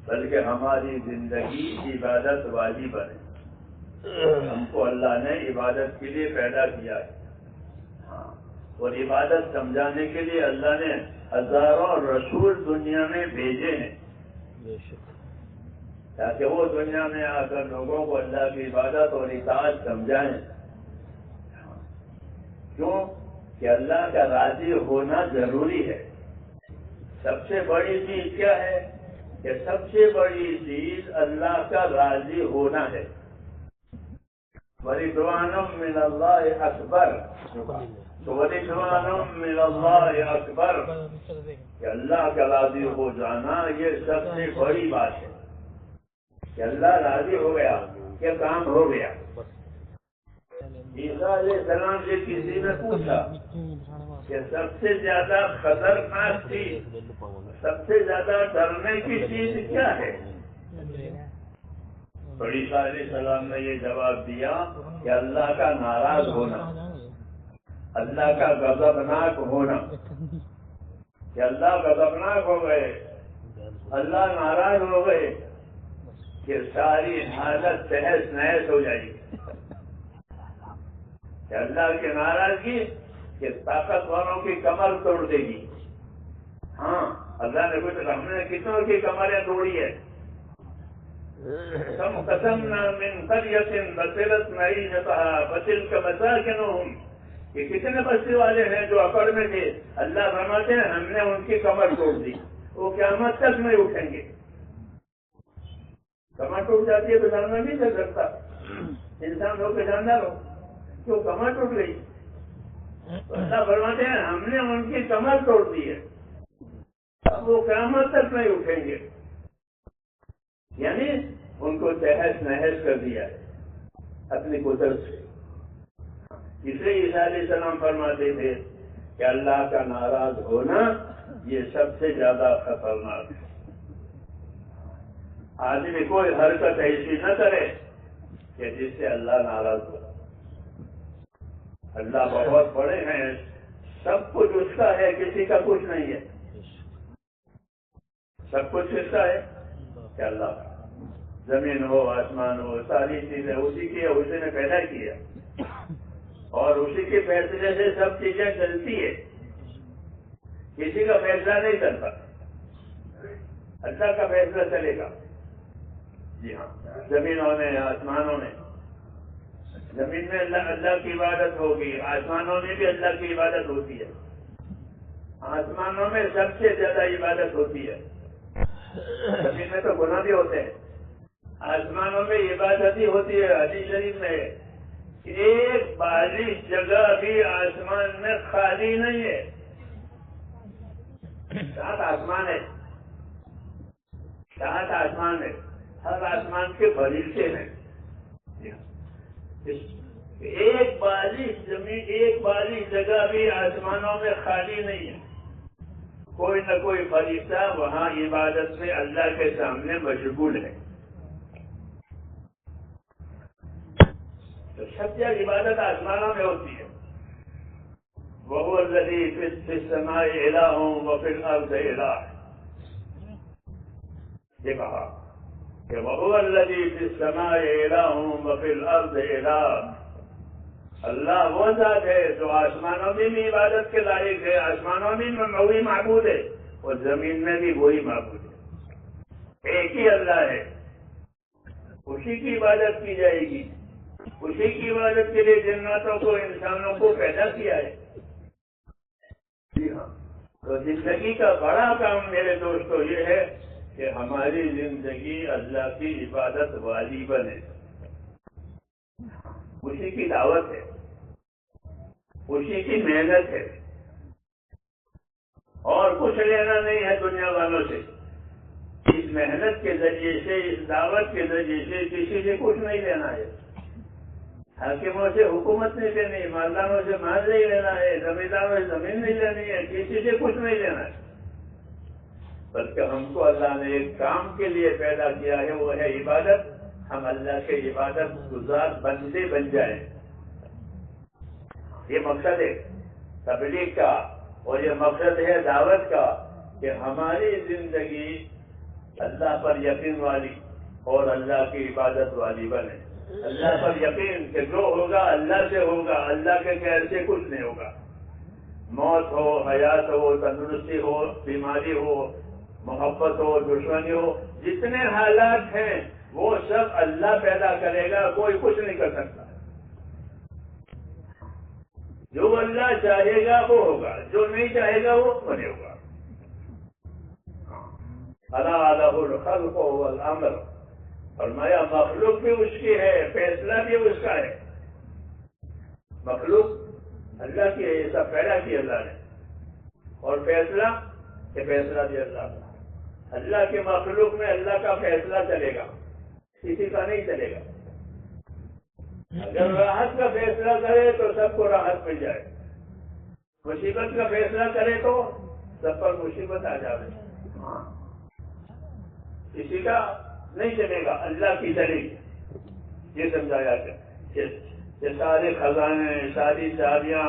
بلکہ ہماری زندگی عبادت والی بنے. ہم کو اللہ نے عبادت کے لیے پیدا کیا ہے. ہاں، اور عبادت سمجھانے کے لیے اللہ نے ہزاروں رسول دنیا میں بھیجے ہیں تاکہ وہ دنیا میں آ کر لوگوں کو اللہ کی عبادت اور اطاعت سمجھائیں. کیوں کہ اللہ کا راضی ہونا ضروری ہے. سب سے بڑی چیز کیا ہے کہ سب سے بڑی چیز اللہ کا راضی ہونا ہے. وَرِضْوَانٌ مِّنَ اللَّهِ أَكْبَرُ وَرِضْوَانٌ مِّنَ اللَّهِ أَكْبَرُ کہ اللہ کا راضی ہو جانا یہ سب سے بڑی بات ہے. کہ اللہ راضی ہو گیا کہ کام ہو گیا. عیسیٰ علیہ السلام سے کسی نے پوچھا کہ سب سے زیادہ خطرناک چیز، سب سے زیادہ ڈرنے کی چیز کیا ہے؟ تو عیسیٰ علیہ السلام نے یہ جواب دیا کہ اللہ کا ناراض ہونا، اللہ کا غضبناک ہونا. کہ اللہ غضبناک ہو گئے، اللہ ناراض ہو گئے کہ ساری حالت تہس نہس ہو جائے گی. کہ اللہ کی ناراضگی کہ طاقتوروں کی کمر توڑ دے گی. ہاں، اللہ نے کچھ ہم نے کتنوں کی کمریں توڑی ہے. قسمنا من قرية بطرت معيشتها فتلك مساكنهم کہ کتنے بستی والے ہیں جو اکڑ میں تھے. اللہ فرماتے ہیں ہم نے ان کی کمر توڑ دی، وہ قیامت تک نہیں اٹھیں گے. کمر ٹوٹ جاتی ہے تو جانور نہیں چل سکتا. انسان ہو کے جاندار ہو کیوں کمر ٹوٹ گئی. اللہ فرماتے ہیں ہم نے ان کی کمر توڑ دی ہے، اب وہ قیامت تک نہیں اٹھیں گے. یعنی ان کو تہس نہس کر دیا ہے اپنی قدرت سے. اس لیے عیسیٰ علیہ السلام فرماتے تھے کہ اللہ کا ناراض ہونا یہ سب سے زیادہ خطرناک ہے. آدمی کوئی حرکت ایسی نہ کرے کہ جس سے اللہ ناراض ہو. اللہ بہت بڑے ہیں، سب کچھ اس کا ہے، کسی کا کچھ نہیں ہے. سب کچھ اس کا ہے کہ اللہ کا. زمین ہو، آسمان ہو، ساری چیزیں اسی کی ہے، اسی نے پیدا کیا اور اسی کے فیصلے سے سب چیزیں چلتی ہے. کسی کا فیصلہ نہیں چلتا، اللہ کا فیصلہ چلے گا. جی ہاں، زمینوں میں، آسمانوں میں. زمین میں اللہ کی عبادت ہوگی، آسمانوں میں بھی اللہ کی عبادت ہوتی ہے. آسمانوں میں سب سے زیادہ عبادت ہوتی ہے. زمین میں تو گناہ بھی ہوتے ہیں، آسمانوں میں عبادت ہی ہوتی ہے. حدیث شریف میں ایک بالی جگہ بھی آسمان میں خالی نہیں ہے. 7 آسمان ہے، 7 آسمان ہے، ہر آسمان کے فرشتے ہیں. ایک بالی زمین، ایک بالی جگہ بھی آسمانوں میں خالی نہیں ہے. کوئی نہ کوئی فرشتہ وہاں عبادت میں اللہ کے سامنے مشغول ہے. تو سب سے عبادت آسمانوں میں ہوتی ہے. وَهُوَ الَّذِي فِي السَّمَاءِ إِلَٰهٌ وَفِي الْأَرْضِ إِلَٰهٌ. یہ کہا کہ وَهُوَ الَّذِي فِي السَّمَاءِ إِلَٰهٌ وَفِي الْأَرْضِ إِلَٰهٌ. اللہ وہ ذات ہے جو آسمانوں میں بھی عبادت کے لائق ہے، آسمانوں میں وہی معبود ہے اور زمین میں بھی وہی معبود ہے. ایک ہی اللہ ہے، اسی کی عبادت کی جائے گی. اسی کی عبادت کے لیے جناتوں کو، انسانوں کو پیدا کیا ہے. جی ہاں، تو زندگی کا بڑا کام میرے دوستو یہ ہے کہ ہماری زندگی اللہ کی عبادت والی بنے. اسی کی دعوت ہے، اسی کی محنت ہے، اور کچھ لینا نہیں ہے دنیا والوں سے. اس محنت کے ذریعے سے، اس دعوت کے ذریعے سے کسی سے کچھ نہیں لینا ہے. حاکموں سے حکومت نہیں لینی، مالداروں سے مال نہیں لینا ہے، زمینداروں سے زمین نہیں لینی ہے، کسی سے کچھ نہیں لینا ہے. بلکہ ہم کو اللہ نے ایک کام کے لیے پیدا کیا ہے، وہ ہے عبادت. ہم اللہ کے عبادت گزار بندے بن جائیں. یہ مقصد ہے تبلیغ کا، اور یہ مقصد ہے دعوت کا کہ ہماری زندگی اللہ پر یقین والی اور اللہ کی عبادت والی بنے. اللہ پر یقین کہ جو ہوگا اللہ سے ہوگا, اللہ کے خیر سے کچھ نہیں ہوگا. موت ہو, حیات ہو, تندرستی ہو, بیماری ہو, محبت ہو, دشمنی ہو, جتنے حالات ہیں وہ سب اللہ پیدا کرے گا, کوئی کچھ نہیں کر سکتا. جو اللہ چاہے گا وہ ہوگا, جو نہیں چاہے گا وہ نہیں ہوگا. الا لہ الخلق والامر, فرمایا مخلوق بھی اس کی ہے, فیصلہ بھی اس کا ہے. مخلوق اللہ کی ہے, یہ سب پیدا کی اللہ نے, اور فیصلہ یہ فیصلہ بھی اللہ کا. اللہ کے مخلوق میں اللہ کا فیصلہ چلے گا, کسی کا نہیں چلے گا. اگر راحت کا فیصلہ کرے تو سب کو راحت مل جائے, مصیبت کا فیصلہ کرے تو سب پر مصیبت آ جائے. کسی کا نہیں چلے گا, اللہ کی چلے گی. یہ سمجھایا کہ سارے خزانے, ساری چابیاں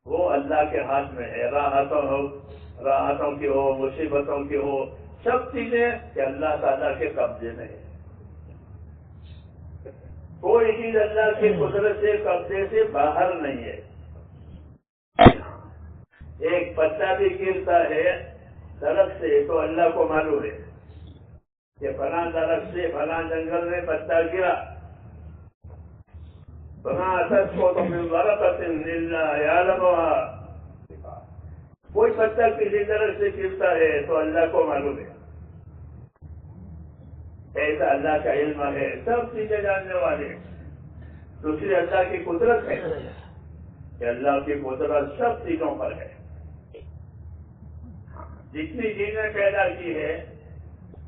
وہ اللہ کے ہاتھ میں ہے. راحتوں کی ہو, مصیبتوں کی ہو, سب چیزیں کہ اللہ تعالیٰ کے قبضے میں ہے. کوئی چیز اللہ کی قدرت سے, قبضے سے باہر نہیں ہے. ایک پتا بھی گرتا ہے درخت سے تو اللہ کو معلوم ہے کہ فلاں درخت سے فلاں جنگل میں پتا گرا. فلاں اثر کو تو من ورقۃ الا یعلمها, کوئی پتا کسی طرح سے گرتا ہے تو اللہ کو معلوم ہے. ایسا اللہ کا علم ہے, سب چیزیں جاننے والے. دوسری اللہ کی قدرت ہے کہ اللہ کی قدرت سب چیزوں پر ہے. جتنی چیزیں پیدا کی ہے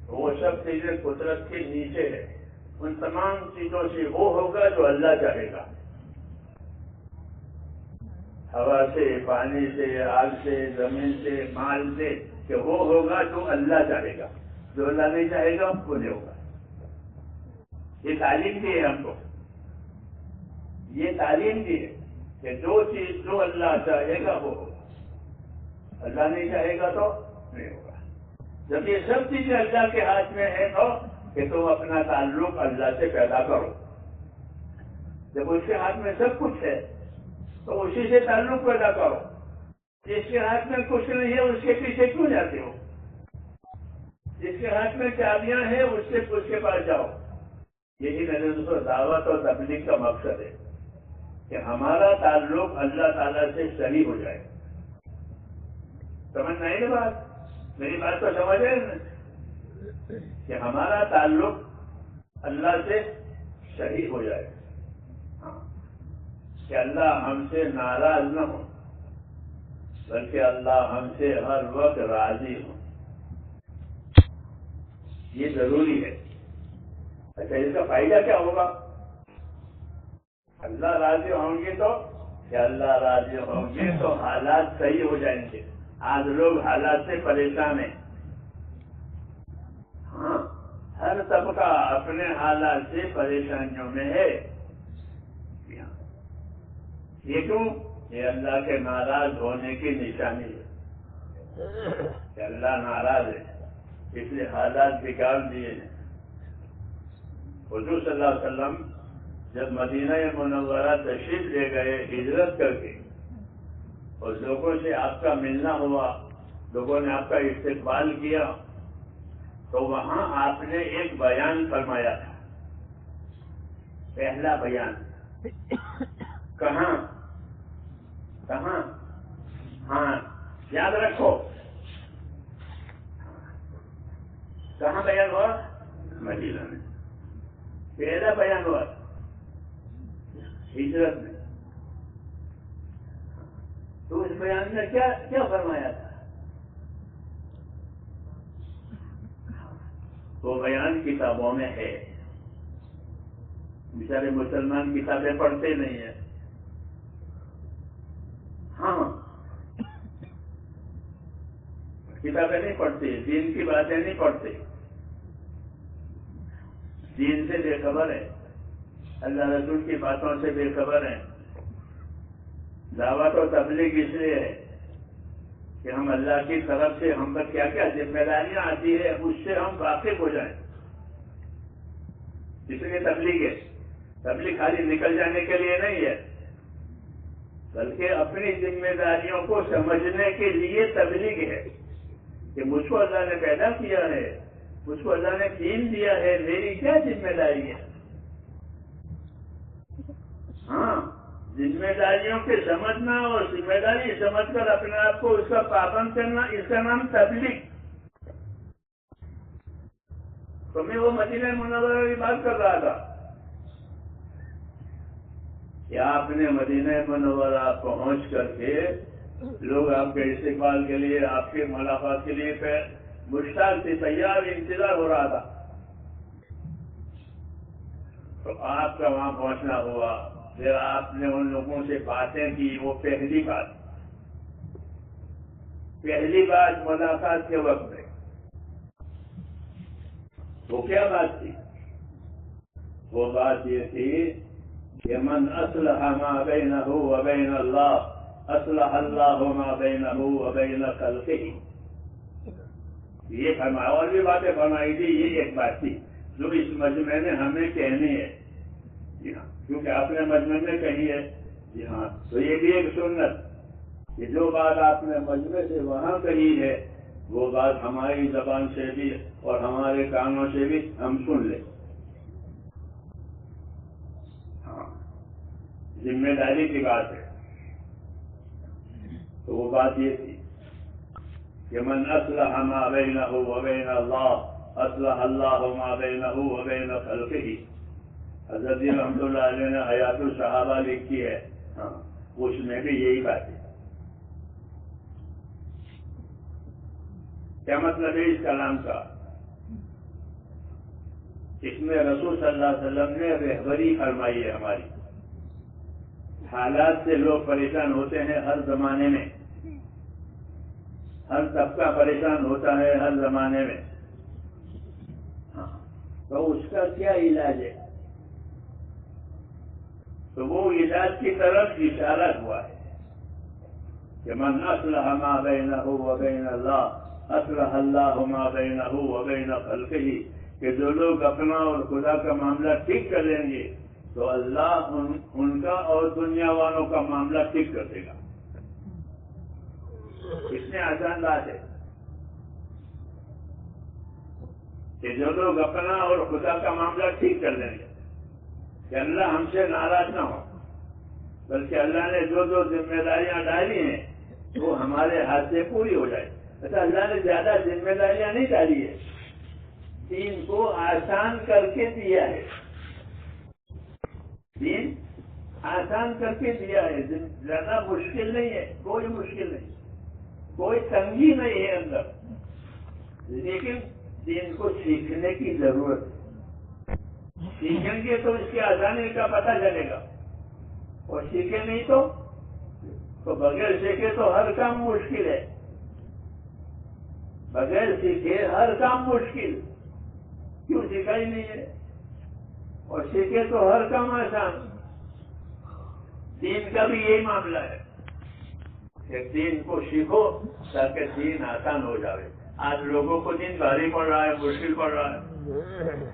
وہ سب چیزیں قدرت کے نیچے ہے. ان تمام چیزوں سے وہ ہوگا جو اللہ چاہے گا. ہوا سے, پانی سے, آگ سے, زمین سے, مال سے, کہ وہ ہوگا جو اللہ چاہے گا. جو اللہ نہیں چاہے گا وہ نہیں ہوگا. یہ تعلیم دی ہے ہم کو, یہ تعلیم دی ہے کہ جو چیز جو اللہ چاہے گا وہ ہوگا, اللہ نہیں چاہے گا تو نہیں ہوگا. جب یہ سب چیزیں اللہ کے ہاتھ میں ہیں تو کہ تم اپنا تعلق اللہ سے پیدا کرو. جب اس کے ہاتھ میں سب کچھ ہے تو اسی سے تعلق پیدا کرو. جس کے ہاتھ میں کچھ نہیں ہے اس کے پیچھے کیوں جاتے ہو؟ جس کے ہاتھ میں چابیاں ہیں اس کے پاس جاؤ. یہی میرے دوستوں دعوت اور تبلیغ کا مقصد ہے کہ ہمارا تعلق اللہ تعالیٰ سے صحیح ہو جائے. سمجھ نہیں نا بات؟ میری بات کو سمجھے کہ ہمارا تعلق اللہ سے صحیح ہو جائے, کہ اللہ ہم سے ناراض نہ ہو بلکہ اللہ ہم سے ہر وقت راضی ہو. یہ ضروری ہے. اچھا, اس کا فائدہ کیا ہوگا؟ اللہ راضی ہوں گے تو کہ اللہ راضی ہوں گے تو حالات صحیح ہو جائیں گے. آج لوگ حالات سے پریشان ہیں. ہاں, ہر طبقہ اپنے حالات سے پریشانیوں میں ہے. یہ کیوں؟ یہ اللہ کے ناراض ہونے کی نشانی ہے کہ اللہ ناراض ہے, اس لیے حالات بگاڑ دیے ہیں. حضور صلی اللہ علیہ وسلم جب مدینہ منورہ تشریف لے گئے ہجرت کر کے, اور لوگوں سے آپ کا ملنا ہوا, لوگوں نے آپ کا استقبال کیا, تو وہاں آپ نے ایک بیان فرمایا تھا. پہلا بیان کہاں؟ ہاں, یاد رکھو کہاں بیان ہوا؟ مدینہ میں. پہلا بیان ہوا ہجرت میں. تو اس بیان میں کیا فرمایا تھا؟ وہ بیان کتابوں میں ہے. بیچارے مسلمان کتابیں پڑھتے نہیں ہیں. ہاں, کتابیں نہیں پڑھتے, دین کی باتیں نہیں پڑھتے, دین سے بے خبر ہے, اللہ رسول کی باتوں سے بے خبر ہے. دعوت و تبلیغ اس لیے ہے کہ ہم اللہ کی طرف سے ہم پر کیا کیا ذمہ داریاں آتی ہے اس سے ہم واقف ہو جائیں. اس لیے تبلیغ ہے. تبلیغ خالی نکل جانے کے لیے نہیں ہے بلکہ اپنی ذمہ داریوں کو سمجھنے کے لیے تبلیغ ہے کہ مجھ کو اللہ نے پیدا کیا ہے, مجھ کو اللہ نے دین دیا ہے, میری کیا ذمہ داری ہے. ہاں, ذمہ داریوں کے سمجھنا اور ذمہ داری سمجھ کر اپنے آپ کو اس کا پابند کرنا, اس کا نام تبلیغ. تو میں وہ مدینہ منورہ کی بات کر رہا تھا کہ آپ نے مدینہ منورہ پہنچ کر کے لوگ آپ کے استقبال کے لیے, آپ کے ملاقات کے لیے مشتاق تھے, تیار انتظار ہو رہا تھا. تو آپ کا وہاں پہنچنا ہوا, پھر آپ نے ان لوگوں سے باتیں کی. وہ پہلی بات ملاقات کے وقت میں وہ کیا بات تھی؟ وہ بات یہ تھی کہ من اصلح ما بینہ و بین اللہ اصلح اللہ ما بینہ و بین خلقہ. یہ فرمایا, اور بھی باتیں فرمائی تھی. یہ ایک بات تھی جو اس مجمع نے ہمیں کہنی ہے. جی ہاں, کیونکہ آپ نے مجمع میں کہی ہے. جی ہاں, تو یہ بھی ایک سنت کہ جو بات آپ نے مجمع سے وہاں کہی ہے وہ بات ہماری زبان سے بھی اور ہمارے کانوں سے بھی ہم سن لیں. ہاں, ذمہ داری کی بات ہے. تو وہ بات یہ تھی کہ من اصلح ما بینہ و بین اللہ اصلح اللہ ما بینہ و بین خلقہ. حضرت رحمۃ اللہ علیہ نے حیات الصحابہ لکھی ہے. ہاں, اس میں بھی یہی بات ہے. کیا مطلب ہے اس کلام کا؟ اس میں رسول صلی اللہ علیہ وسلم نے رہبری فرمائی ہے ہماری. حالات سے لوگ پریشان ہوتے ہیں ہر زمانے میں, ہر طبقہ پریشان ہوتا ہے ہر زمانے میں. ہاں, تو اس کا کیا علاج ہے؟ تو وہ علاج کی طرف اشارہ ہوا ہے کہ من اصلح ما بینہ و بین اللہ اصلح اللہ ما بینہ و بین خلقہ. کہ جو لوگ اپنا اور خدا کا معاملہ ٹھیک کر لیں گے تو اللہ ان کا اور دنیا والوں کا معاملہ ٹھیک کر دے گا. اتنے آسان بات ہے کہ جو لوگ اپنا اور خدا کا معاملہ ٹھیک کر لیں گے کہ اللہ ہم سے ناراض نہ ہو, بلکہ اللہ نے جو جو ذمہ داریاں ڈالی ہیں وہ ہمارے ہاتھ سے پوری ہو جائے. اچھا, اللہ نے زیادہ ذمہ داریاں نہیں ڈالی ہے, دین کو آسان کر کے دیا ہے. دین آسان کر کے دیا ہے, زیادہ مشکل نہیں ہے, کوئی مشکل نہیں, کوئی تنگی نہیں ہے اندر. لیکن دین کو سیکھنے کی ضرورت ہے. سیکھیں گے تو اس کی آسانی کا پتہ چلے گا, اور سیکھے نہیں تو بغیر سیکھے تو ہر کام مشکل ہے. بغیر سیکھے ہر کام مشکل. کیوں سیکھا ہی نہیں ہے, اور سیکھے تو ہر کام آسان. دین کا بھی یہی معاملہ ہے کہ دین کو سیکھو تاکہ دین آسان ہو جائے. آج لوگوں کو دین بھاری پڑ رہا ہے, مشکل پڑ رہا ہے.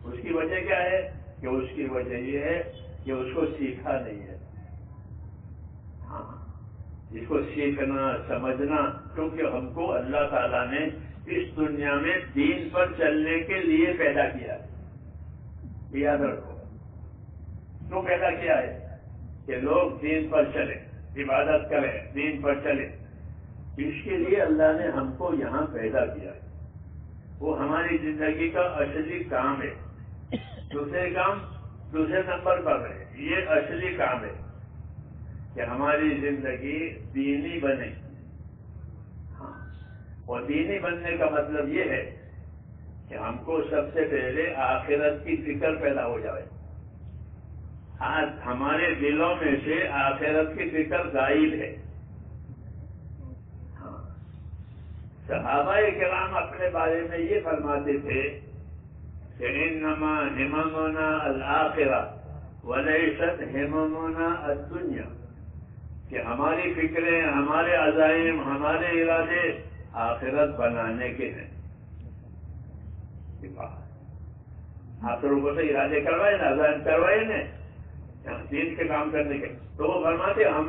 اس کی وجہ کیا ہے؟ کہ اس کی وجہ یہ ہے کہ اس کو سیکھا نہیں ہے. ہاں, اس کو سیکھنا سمجھنا, کیونکہ ہم کو اللہ تعالیٰ نے اس دنیا میں دین پر چلنے کے لیے پیدا کیا ہے. یاد رکھو, کیوں پیدا کیا ہے؟ کہ لوگ دین پر چلیں, عبادت کریں, دین پر چلیں. اس کے لیے اللہ نے ہم کو یہاں پیدا کیا ہے. وہ ہماری زندگی کا اصلی کام ہے. دوسرے نمبر پر ہے. یہ اصلی کام ہے کہ ہماری زندگی دینی بنے. ہاں, اور دینی بننے کا مطلب یہ ہے کہ ہم کو سب سے پہلے آخرت کی فکر پیدا ہو جائے. آج ہمارے دلوں میں سے آخرت کی فکر غائب ہے. ہاں, صحابہ کرام اپنے بارے میں یہ فرماتے تھے کہ انما ہممنا الآخرہ ولیست ہممنا الدنیا. کہ ہماری فکریں، ہمارے عزائم، ہمارے ارادے آخرت بنانے کے ہیں. آپ لوگوں سے ارادے کروائے نا، عزائم کروائے نا دین کے کام کرنے کے. تو وہ فرماتے ہم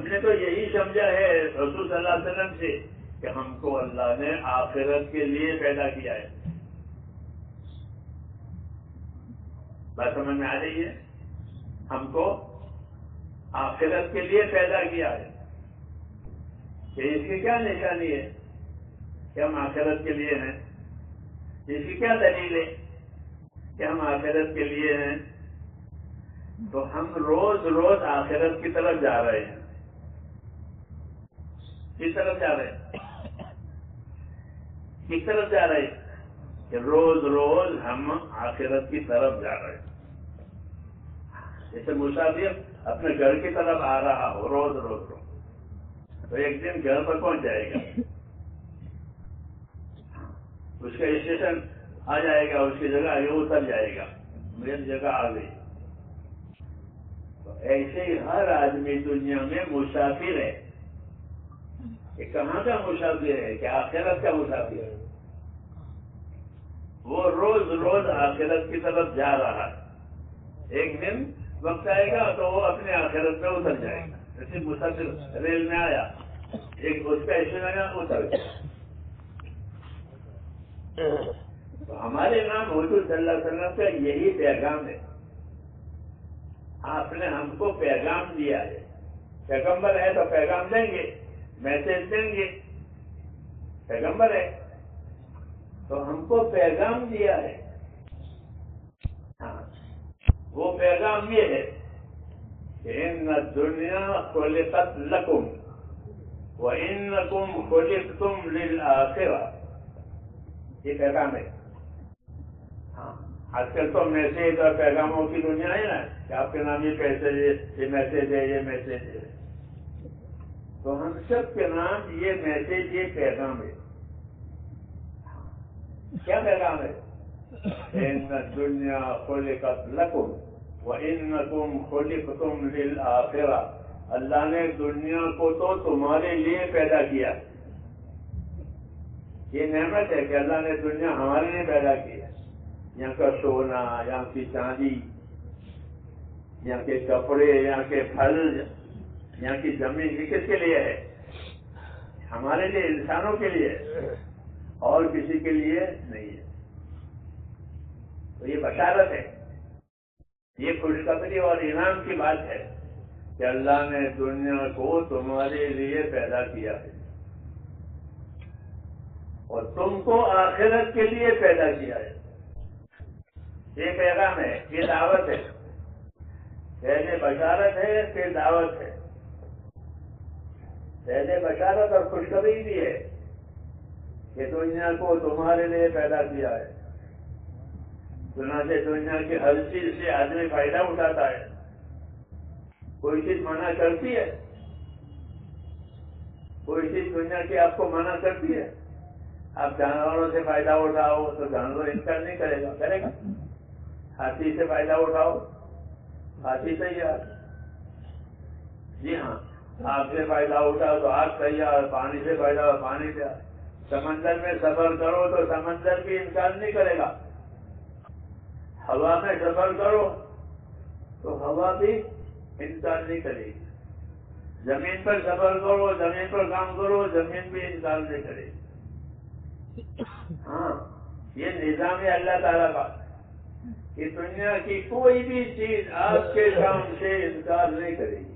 نے تو یہی سمجھا ہے رسول صلی اللہ علیہ وسلم سے کہ ہم کو اللہ نے آخرت کے لیے پیدا کیا ہے. بات سمجھ میں آ رہی ہے؟ ہم کو آخرت کے لیے پیدا کیا ہے. کہ اس کی کیا نشانی ہے کہ ہم آخرت کے لیے ہیں؟ اس کی کیا دلیل ہے کہ ہم آخرت کے لیے ہیں؟ تو ہم روز روز آخرت کی طرف جا رہے ہیں. کس طرف جا رہے ہیں؟ کس طرف جا رہے ہیں؟ کہ روز روز ہم آخرت کی طرف جا رہے ہیں. جیسے مسافر اپنے گھر کی طرف آ رہا ہو روز روز تو ایک دن گھر پر پہنچ جائے گا. اس کا اسٹیشن آ جائے گا، اس کی جگہ آگے اتر جائے گا، میری جگہ آ گئی. تو ایسے ہی ہر آدمی دنیا میں مسافر ہے. کہ کہاں کا مسافر ہے؟ کہ آخرت کا مسافر ہے. وہ روز روز آخرت کی طرف جا رہا ہے. ایک دن وقت آئے گا تو وہ اپنے آخرت میں اتر جائے گا. جیسے مسافر ریل میں آیا، ایک اس کا اسٹیشن آیا، اتر گیا. تو ہمارے نام حضور صلی اللہ علیہ وسلم کا یہی پیغام ہے. آپ نے ہم کو پیغام دیا ہے. پیغمبر ہے تو پیغام دیں گے، میسج دیں گے. پیغمبر ہے تو ہم کو پیغام دیا ہے. ہاں، وہ پیغام یہ ہے کہ ان الدنیا خلقت لکم وانکم خلقتم للآخرہ. یہ پیغام ہے. ہاں، آج کل تو میسج اور پیغاموں کی دنیا ہے نا کہ آپ کے نام یہ پیسے، یہ میسج ہے، یہ میسج ہے. تو ہم سب کے نام یہ میسج، یہ پیغام ہے. کیا پیغام ہے؟ ان الدنیا خلقت لکم وانکم خلقتم للآخرہ. اللہ نے دنیا کو تو تمہارے لیے پیدا کیا. یہ نعمت ہے کہ اللہ نے دنیا ہمارے لیے پیدا کی ہے. یہاں کا سونا، یہاں کی چاندی، یہاں کے کپڑے، یہاں کے پھل، یہاں کی زمین، یہ کس کے لیے ہے؟ ہمارے لیے، انسانوں کے لیے، اور کسی کے لیے نہیں ہے. تو یہ بشارت ہے، یہ خوشخبری اور انعام کی بات ہے کہ اللہ نے دنیا کو تمہارے لیے پیدا کیا ہے اور تم کو آخرت کے لیے پیدا کیا ہے. یہ پیغام ہے، یہ دعوت ہے. پہلے بشارت ہے، پھر دعوت ہے. پہلے بشارت اور خوشخبری بھی ہے کہ دنیا کو تمہارے لیے پیدا کیا ہے. چنانچہ دنیا کی ہر چیز سے آدمی فائدہ اٹھاتا ہے. کوئی چیز منع کرتی ہے؟ کوئی چیز دنیا کی آپ کو منع کرتی ہے؟ آپ جانوروں سے فائدہ اٹھاؤ تو جانور انکار نہیں کرے گا، کرے گا؟ ہاتھی سے فائدہ اٹھاؤ، ہاتھی تیار. جی ہاں، آگ سے فائدہ اٹھاؤ تو آگ تیار. پانی سے فائدہ ہو، پانی تیار. سمندر میں سفر کرو تو سمندر بھی انکار نہیں کرے گا. ہوا میں سفر کرو تو ہوا بھی انکار نہیں کرے گی. زمین پر سفر کرو، زمین پر کام کرو، زمین بھی انکار نہیں کرے گی. ہاں، یہ نظام ہے اللہ تعالیٰ کا کہ دنیا کی کوئی بھی چیز آپ کے کام سے انکار نہیں کرے گی.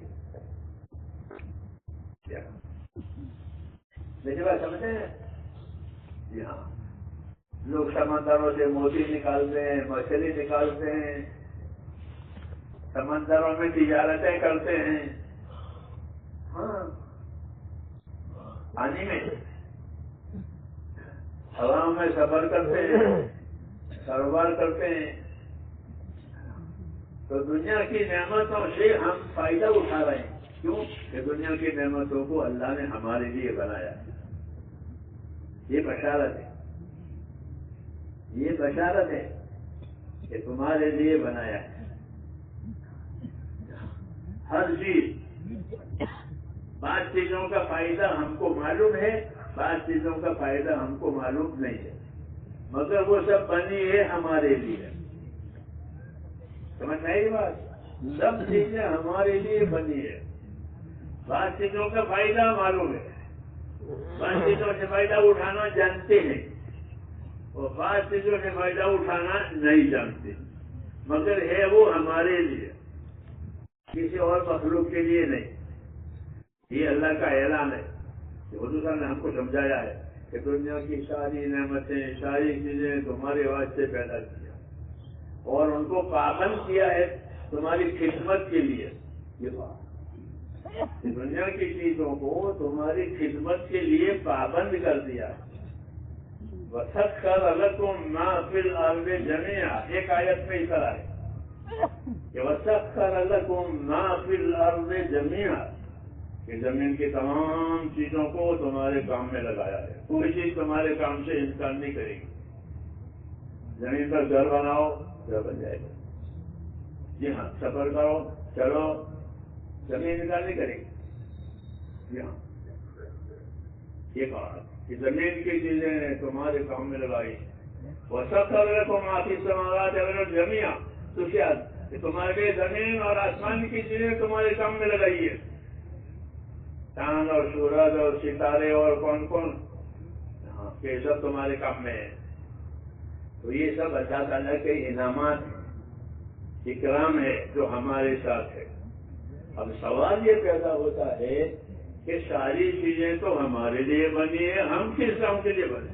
میری بات سمجھیں؟ جی ہاں، لوگ سمندروں سے موتی نکالتے ہیں، مچھلی نکالتے ہیں، سمندروں میں تجارتیں کرتے ہیں. ہاں، پانی میں، ہواؤں میں سفر کرتے ہیں، کاروبار کرتے ہیں. تو دنیا کی نعمتوں سے ہم فائدہ اٹھا رہے ہیں. کیوں؟ کہ دنیا کی نعمتوں کو اللہ نے ہمارے لیے بنایا. یہ بشارت ہے، یہ بشارت ہے کہ تمہارے لیے بنایا ہے. ہر چیز بعض چیزوں کا فائدہ ہم کو معلوم ہے، بعض چیزوں کا فائدہ ہم کو معلوم نہیں ہے، مگر وہ سب بنی ہے ہمارے لیے. سمجھ نہیں بات؟ سب چیزیں ہمارے لیے بنی ہے. بعض چیزوں کا فائدہ معلوم ہے، بعض چیزوں سے فائدہ اٹھانا جانتے ہیں، اور بعض چیزوں سے فائدہ اٹھانا نہیں جانتے، مگر ہے وہ ہمارے لیے، کسی اور مخلوق کے لیے نہیں. یہ اللہ کا اعلان ہے کہ حضور صاحب نے ہم کو سمجھایا ہے کہ دنیا کی ساری نعمتیں، ساری چیزیں تمہارے واسطے پیدا کیا اور ان کو پابند کیا ہے تمہاری خدمت کے لیے. یہ بات دنیا کی چیزوں کو تمہاری خدمت کے لیے پابند کر دیا. وَسَخَّرَ لَكُم مَّا فِي الْأَرْضِ جَمِيعًا، ایک آیت میں اس طرح ہے کہ وَسَخَّرَ لَكُم مَّا فِي الْأَرْضِ جَمِيعًا، کہ زمین کی تمام چیزوں کو تمہارے کام میں لگایا ہے. کوئی چیز تمہارے کام سے انکار نہیں کرے گی. زمین پر گھر بناؤ، گھر بن جائے گا. جی ہاں، سفر کرو، چلو، زمین انکار نہیں کرے گی. جی ہاں، یہ کہا کہ زمین کی چیزیں تمہارے کام میں لگائی. وَسَخَّرَ لَكُم مَّا فِي السَّمَاوَاتِ وَالْأَرْضِ جَمِيعًا، تو کیا کہ تمہارے لیے زمین اور آسمان کی چیزیں تمہارے کام میں لگائی ہے. چاند اور سورج اور ستارے اور کون کون، یہ سب تمہارے کام میں ہے. تو یہ سب اللہ تعالیٰ کے انعامات ہیں، اکرام ہے جو ہمارے ساتھ ہے. اب سوال یہ پیدا ہوتا ہے کہ ساری چیزیں تو ہمارے لیے بنی ہے، ہم کس کام کے لیے بنے؟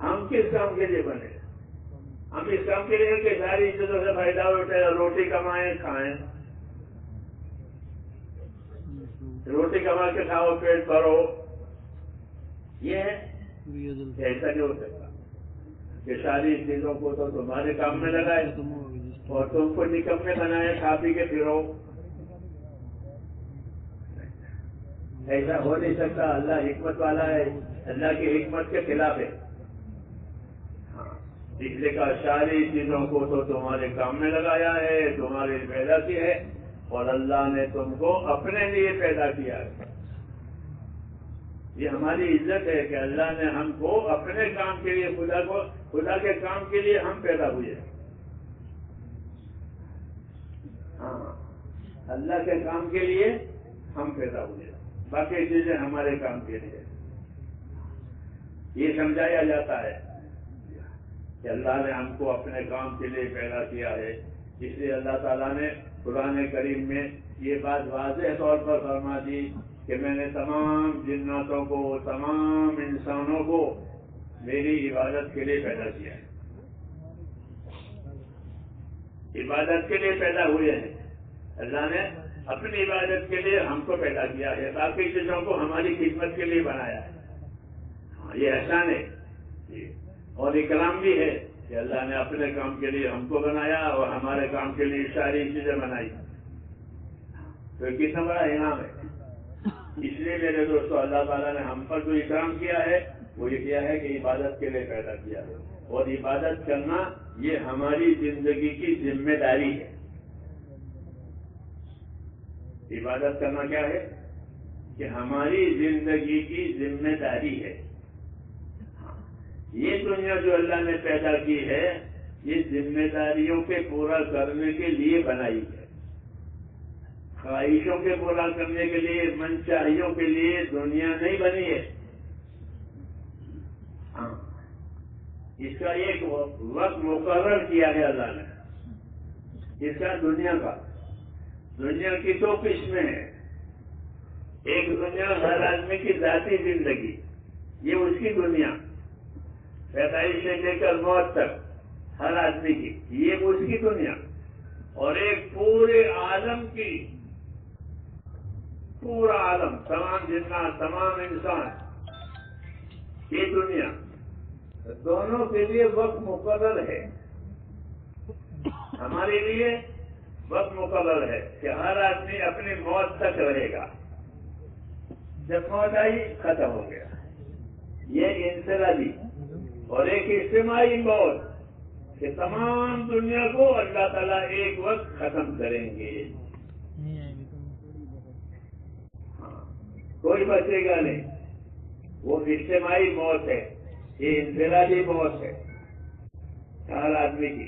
ہم کس کام کے لیے بنے؟ ہم اس کام کے لیے کہ ساری چیزوں سے فائدہ اٹھے، روٹی کمائیں کھائیں، روٹی کما کے کھاؤ، پیٹ بھرو. یہ ہے ایسا نہیں ہو سکتا کہ ساری چیزوں کو تو تمہارے کام میں لگائے اور تم کو نکم میں بنائے، کھا پی کے پھرو. ایسا ہو نہیں سکتا. اللہ حکمت والا ہے، اللہ کی حکمت کے خلاف ہے. اس لیے کہا ساری چیزوں کو تو تمہارے کام میں لگایا ہے، تمہارے پیدا کی ہے، اور اللہ نے تم کو اپنے لیے پیدا کیا ہے. یہ ہماری عزت ہے کہ اللہ نے ہم کو اپنے کام کے لیے، خدا کے کام کے لیے ہم پیدا ہوئے. ہاں، اللہ کے کام کے لیے ہم پیدا ہوئے، باقی چیزیں ہمارے کام کے لیے. یہ سمجھایا جاتا ہے کہ اللہ نے ہم کو اپنے کام کے لیے پیدا کیا ہے. اس لیے اللہ تعالیٰ نے قرآن کریم میں یہ بات واضح طور پر فرما دی کہ میں نے تمام جناتوں کو، تمام انسانوں کو میری عبادت کے لیے پیدا کیا ہے. عبادت کے لیے پیدا ہوئے ہیں. اللہ نے اپنی عبادت کے لیے ہم کو پیدا کیا ہے، باقی چیزوں کو ہماری خدمت کے لیے بنایا ہے. یہ احسان ہے اور اکرام بھی ہے کہ اللہ نے اپنے کام کے لیے ہم کو بنایا اور ہمارے کام کے لیے ساری چیزیں بنائی. تو کتنا بڑا انعام ہے. اس لیے میرے دوستو، اللہ تعالیٰ نے ہم پر جو اکرام کیا ہے وہ یہ کیا ہے کہ عبادت کے لیے پیدا کیا ہے، اور عبادت کرنا یہ ہماری زندگی کی ذمہ داری ہے. عبادت کرنا کیا ہے کہ ہماری زندگی کی ذمہ داری ہے. یہ دنیا جو اللہ نے پیدا کی ہے یہ ذمہ داریوں کے پورا کرنے کے لیے بنائی ہے. خواہشوں کے پورا کرنے کے لیے، منچاہیوں کے لیے دنیا نہیں بنی ہے. ہاں، اس کا ایک وقت مقرر کیا ہے اللہ نے. اس کا دنیا کی دو قسمیں ہیں. ایک دنیا ہر آدمی کی ذاتی زندگی، یہ اس کی دنیا، پیدائش سے لے کر موت تک ہر آدمی کی، یہ اس کی دنیا. اور ایک پورے عالم کی، پورا عالم، تمام جنات، تمام انسان، یہ دنیا. دونوں کے لیے وقت مقرر ہے. ہمارے لیے وقت مقرر ہے کہ ہر آدمی اپنی موت تک رہے گا. جب موت آئی ختم ہو گیا. یہ انفرادی. اور ایک اجتماعی موت کہ تمام دنیا کو اللہ تعالیٰ ایک وقت ختم کریں گے. کوئی بچے گا نہیں. وہ اجتماعی موت ہے, یہ انفرادی موت ہے ہر آدمی کی.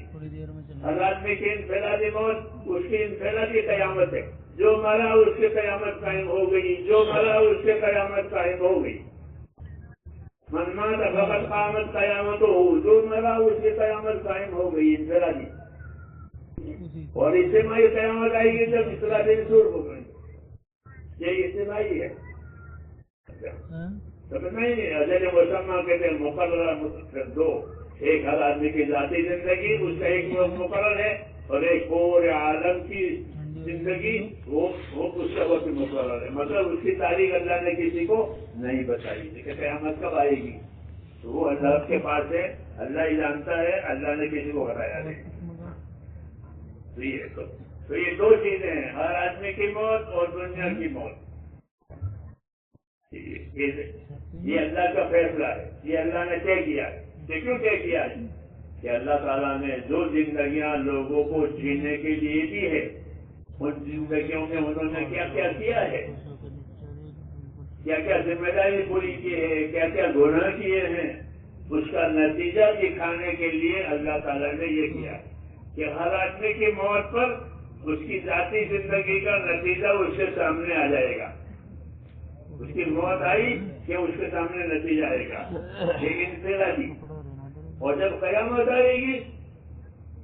ہر آدمی کی انفرادی موت اس کی انفرادی قیامت ہے. جو مرا اس کی قیامت قائم ہو گئی, جو مرا اس کی قیامت قائم ہو گئی. من مات فقط قامت قیامت ہو, جو مرا اس کی قیامت قائم ہو گئی انفرادی. اور اجتماعی قیامت آئے گی جب انفرادی دور ہو گئی. یہ اجتماعی ہے. سمجھ نہیں اجل مسمہ کہتے ہیں مقررہ دو. ایک ہر آدمی کی ذاتی زندگی اس کا ایک مقرر ہے, اور ایک پورے عالم کی زندگی وہ اس کا وقت مقرر ہے. مطلب اس کی تاریخ اللہ نے کسی کو نہیں بتائی کہ قیامت کب آئے گی. تو وہ اللہ کے پاس ہے, اللہ ہی جانتا ہے, اللہ نے کسی کو بتایا نہیں. تو یہ دو چیزیں ہیں, ہر آدمی کی موت اور دنیا کی موت. یہ اللہ کا فیصلہ ہے, یہ اللہ نے طے کیا ہے. یہ کیوں طے کیا ہے کہ اللہ تعالیٰ نے جو زندگیاں لوگوں کو جینے کے لیے دی ہے, ان زندگیوں میں انہوں نے کیا کیا کیا ہے, کیا کیا ذمہ داری پوری کی ہے, کیا کیا گناہ کیے ہیں, اس کا نتیجہ دکھانے کے لیے اللہ تعالیٰ نے یہ کیا کہ ہر آدمی کی موت پر اس کی ذاتی زندگی کا نتیجہ اس کے سامنے آ جائے گا. اس کی موت آئی کہ اس کے سامنے نتیجہ آئے گا. لیکن انفرادی. اور جب قیامت آئے گی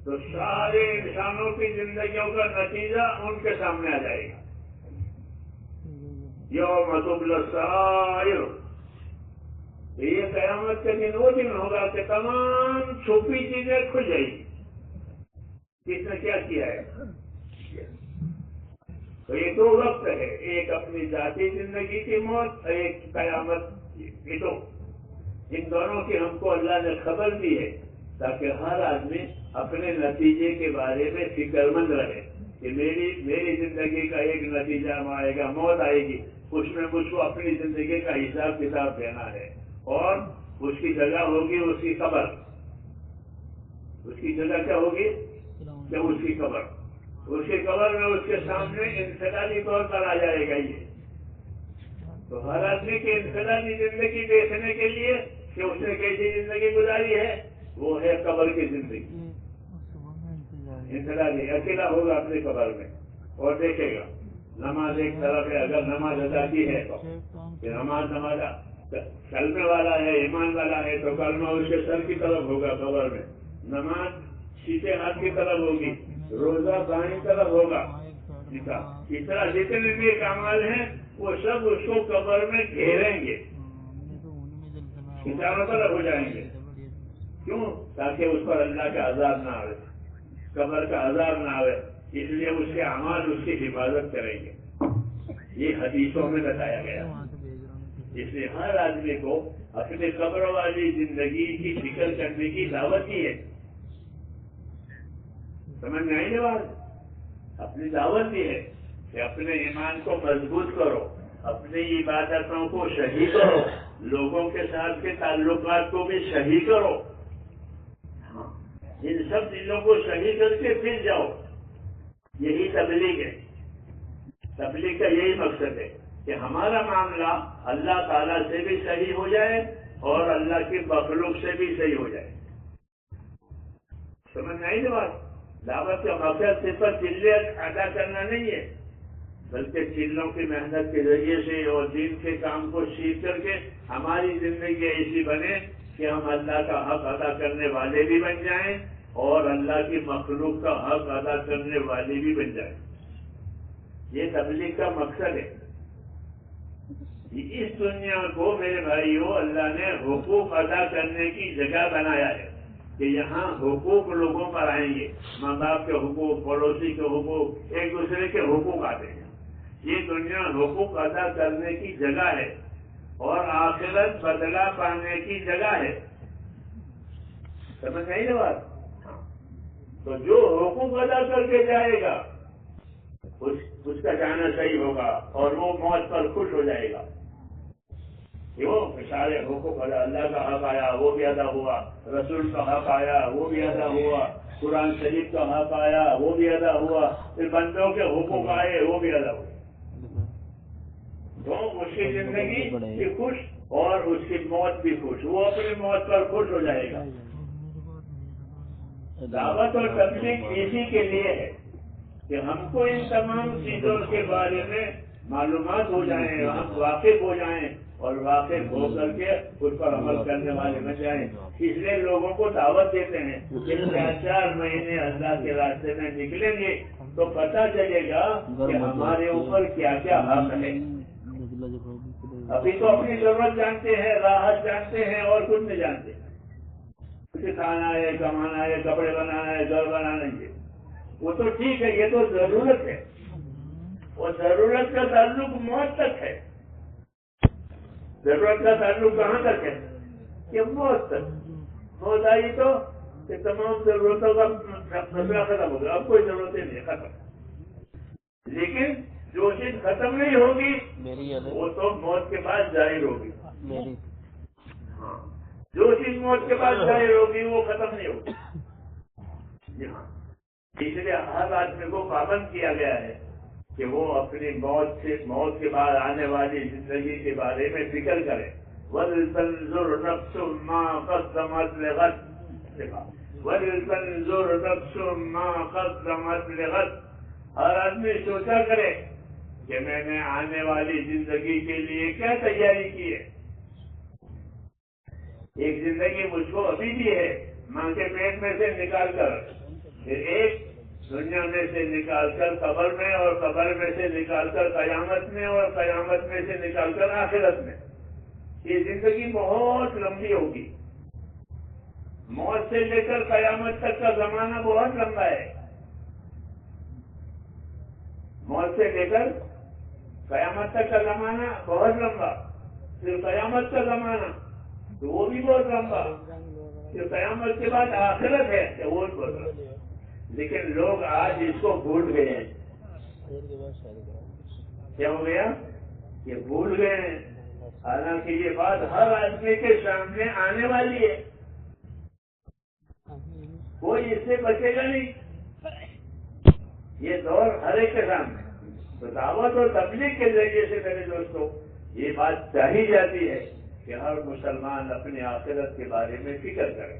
تو سارے انسانوں کی زندگیوں کا نتیجہ ان کے سامنے آ جائے گا. یوم تبلی السرائر, یہ قیامت کے دن وہ دن ہوگا کہ تمام چھپی چیزیں کھل جائیں گی. کس نے کیا کیا ہے؟ تو یہ دو وقت ہے, ایک اپنی ذاتی زندگی کی موت, ایک قیامت. یہ تو ان دونوں کی ہم کو اللہ نے خبر دی ہے تاکہ ہر آدمی اپنے نتیجے کے بارے میں فکر مند رہے کہ میری زندگی کا ایک نتیجہ آئے گا, موت آئے گی. اس میں مجھ کو اپنی زندگی کا حساب کتاب دینا ہے, اور اس کی جگہ ہوگی اس کی قبر. اس کی جگہ کیا ہوگی کہ اس کی قبر. اس کی قبر میں اس کے سامنے انفرادی طور پر آ جائے گا. یہ تو ہر آدمی کی انفرادی زندگی دیکھنے کے لیے کہ اس نے کیسی زندگی گزاری ہے, وہ ہے قبر کی زندگی. انفرادی اکیلا ہوگا اپنی قبر میں اور دیکھے گا. نماز ایک طرف ہے, اگر نماز ادا کی ہے تو نماز کلمے والا ہے, ایمان والا ہے تو کلمہ اس کے سر کی طرف ہوگا قبر میں. نماز سیدھے ہاتھ کی طرف ہوگی, روزہ دائیں طرف ہوگا. اس طرح جتنے بھی اعمال ہیں وہ سب اس کو قبر میں گھیریں گے, چاروں طرف ہو جائیں گے. کیوں؟ تاکہ اس پر اللہ کا عذاب نہ آئے, قبر کا عذاب نہ آئے. اس لیے اس کے اعمال اس کی حفاظت کریں گے. یہ حدیثوں میں بتایا گیا. اس لیے ہر آدمی کو اپنے قبر والی زندگی کی فکر کرنے کی دعوت دی ہے. سمجھ میں آئی نا بات؟ اپنی دعوت دی ہے کہ اپنے ایمان کو مضبوط کرو, اپنی عبادتوں کو صحیح کرو, لوگوں کے ساتھ کے تعلقات کو بھی صحیح کرو. ان سب چیزوں کو صحیح کر کے پھر جاؤ. یہی تبلیغ ہے. تبلیغ کا یہی مقصد ہے کہ ہمارا معاملہ اللہ تعالیٰ سے بھی صحیح ہو جائے اور اللہ کی مخلوق سے بھی صحیح ہو جائے. سمجھ میں آئی نا بات؟ دعوت کا مقصد صرف چلے ادا کرنا نہیں ہے, بلکہ چلوں کی محنت کے ذریعے سے اور دین کے کام کو سیکھ کر کے ہماری زندگی ایسی بنے کہ ہم اللہ کا حق ادا کرنے والے بھی بن جائیں اور اللہ کی مخلوق کا حق ادا کرنے والے بھی بن جائیں. یہ تبلیغ کا مقصد ہے. اس دنیا کو میرے بھائیوں اللہ نے حقوق ادا کرنے کی جگہ بنایا ہے کہ یہاں حقوق لوگوں پر آئیں گے. ماں باپ کے حقوق, پڑوسی کے حقوق, ایک دوسرے کے حقوق آتے ہیں. یہ دنیا حقوق ادا کرنے کی جگہ ہے اور آخرت بدلہ پانے کی جگہ ہے. سمجھ نہیں نا بات؟ تو جو حقوق ادا کر کے جائے گا اس کا جانا صحیح ہوگا اور وہ موت پر خوش ہو جائے گا. وہ سارے حقوق ادا, اللہ کا حق آیا وہ بھی ادا ہوا, رسول کا حق آیا وہ بھی ادا ہوا, قرآن شریف کا حق آیا وہ بھی ادا ہوا, پھر بندوں کے حقوق آئے وہ بھی ادا ہوئے. تو اس کی زندگی بھی خوش اور اس کی موت بھی خوش، وہ اپنی موت پر خوش ہو جائے گا۔ دعوت اور تبلیغ اسی کے لیے ہے کہ ہم کو ان تمام چیزوں کے بارے میں معلومات ہو جائیں، ہم واقف ہو جائیں اور واقف ہو کر کے اس پر عمل کرنے والے بن جائیں۔ اس لیے لوگوں کو دعوت دیتے ہیں کہ 4 مہینے اللہ کے راستے میں نکلیں گے تو پتہ چلے گا کہ ہمارے اوپر کیا کیا حق ہے۔ ابھی تو اپنی ضرورت جانتے ہیں، راحت جانتے ہیں اور کچھ نہیں جانتے۔ کھانا ہے، کمانا ہے، کپڑے بنانا ہے، گھر بنانا ہے، وہ تو ٹھیک ہے، یہ تو ضرورت ہے، اور ضرورت کا تعلق موت تک ہے۔ ضرورت کا تعلق کہاں تک ہے؟ کہ موت تک۔ موت آئی تو کہ تمام ضرورتوں کا مسئلہ ختم ہو گیا، اب کوئی ضرورتیں نہیں، ختم۔ لیکن جو چیز ختم نہیں ہوگی وہ تو موت کے بعد ظاہر ہوگی۔ ہاں، جو چیز موت کے بعد ظاہر ہوگی وہ ختم نہیں ہوگی۔ جی ہاں، اس لیے ہر آدمی کو پابند کیا گیا ہے کہ وہ اپنی موت کے بعد آنے والی زندگی کے بارے میں فکر کرے۔ وَلْتَنْظُرْ نَفْسٌ مَّا قَدَّمَتْ لِغَدٍ، وَلْتَنْظُرْ نَفْسٌ مَّا قَدَّمَتْ لِغَدٍ۔ ہر آدمی سوچا کرے کہ میں نے آنے والی زندگی کے لیے کیا تیاری کی ہے۔ ایک زندگی مجھ کو ابھی بھی ہے، ماں کے پیٹ میں سے نکال کر، پھر ایک دنیا میں سے نکال کر قبر میں، اور قبر میں سے نکال کر قیامت میں، اور قیامت میں سے نکال کر آخرت میں۔ یہ زندگی بہت لمبی ہوگی۔ موت سے لے کر قیامت تک کا زمانہ بہت لمبا ہے۔ موت سے لے کر قیامت تک کا زمانہ بہت لمبا، پھر قیامت کا زمانہ تو وہ بھی بہت لمبا، پھر قیامت کے بعد آخرت ہے کہ وہ بہت لمبا۔ لیکن لوگ آج اس کو بھول گئے ہیں۔ کیا ہو گیا؟ یہ بھول گئے ہیں، حالانکہ یہ بات ہر آدمی کے سامنے آنے والی ہے، کوئی اس سے بچے گا نہیں۔ یہ دور ہر ایک کے سامنے۔ تو دعوت اور تبلیغ کے ذریعے سے میرے دوستوں یہ بات چاہی جاتی ہے کہ ہر مسلمان اپنی آخرت کے بارے میں فکر کرے،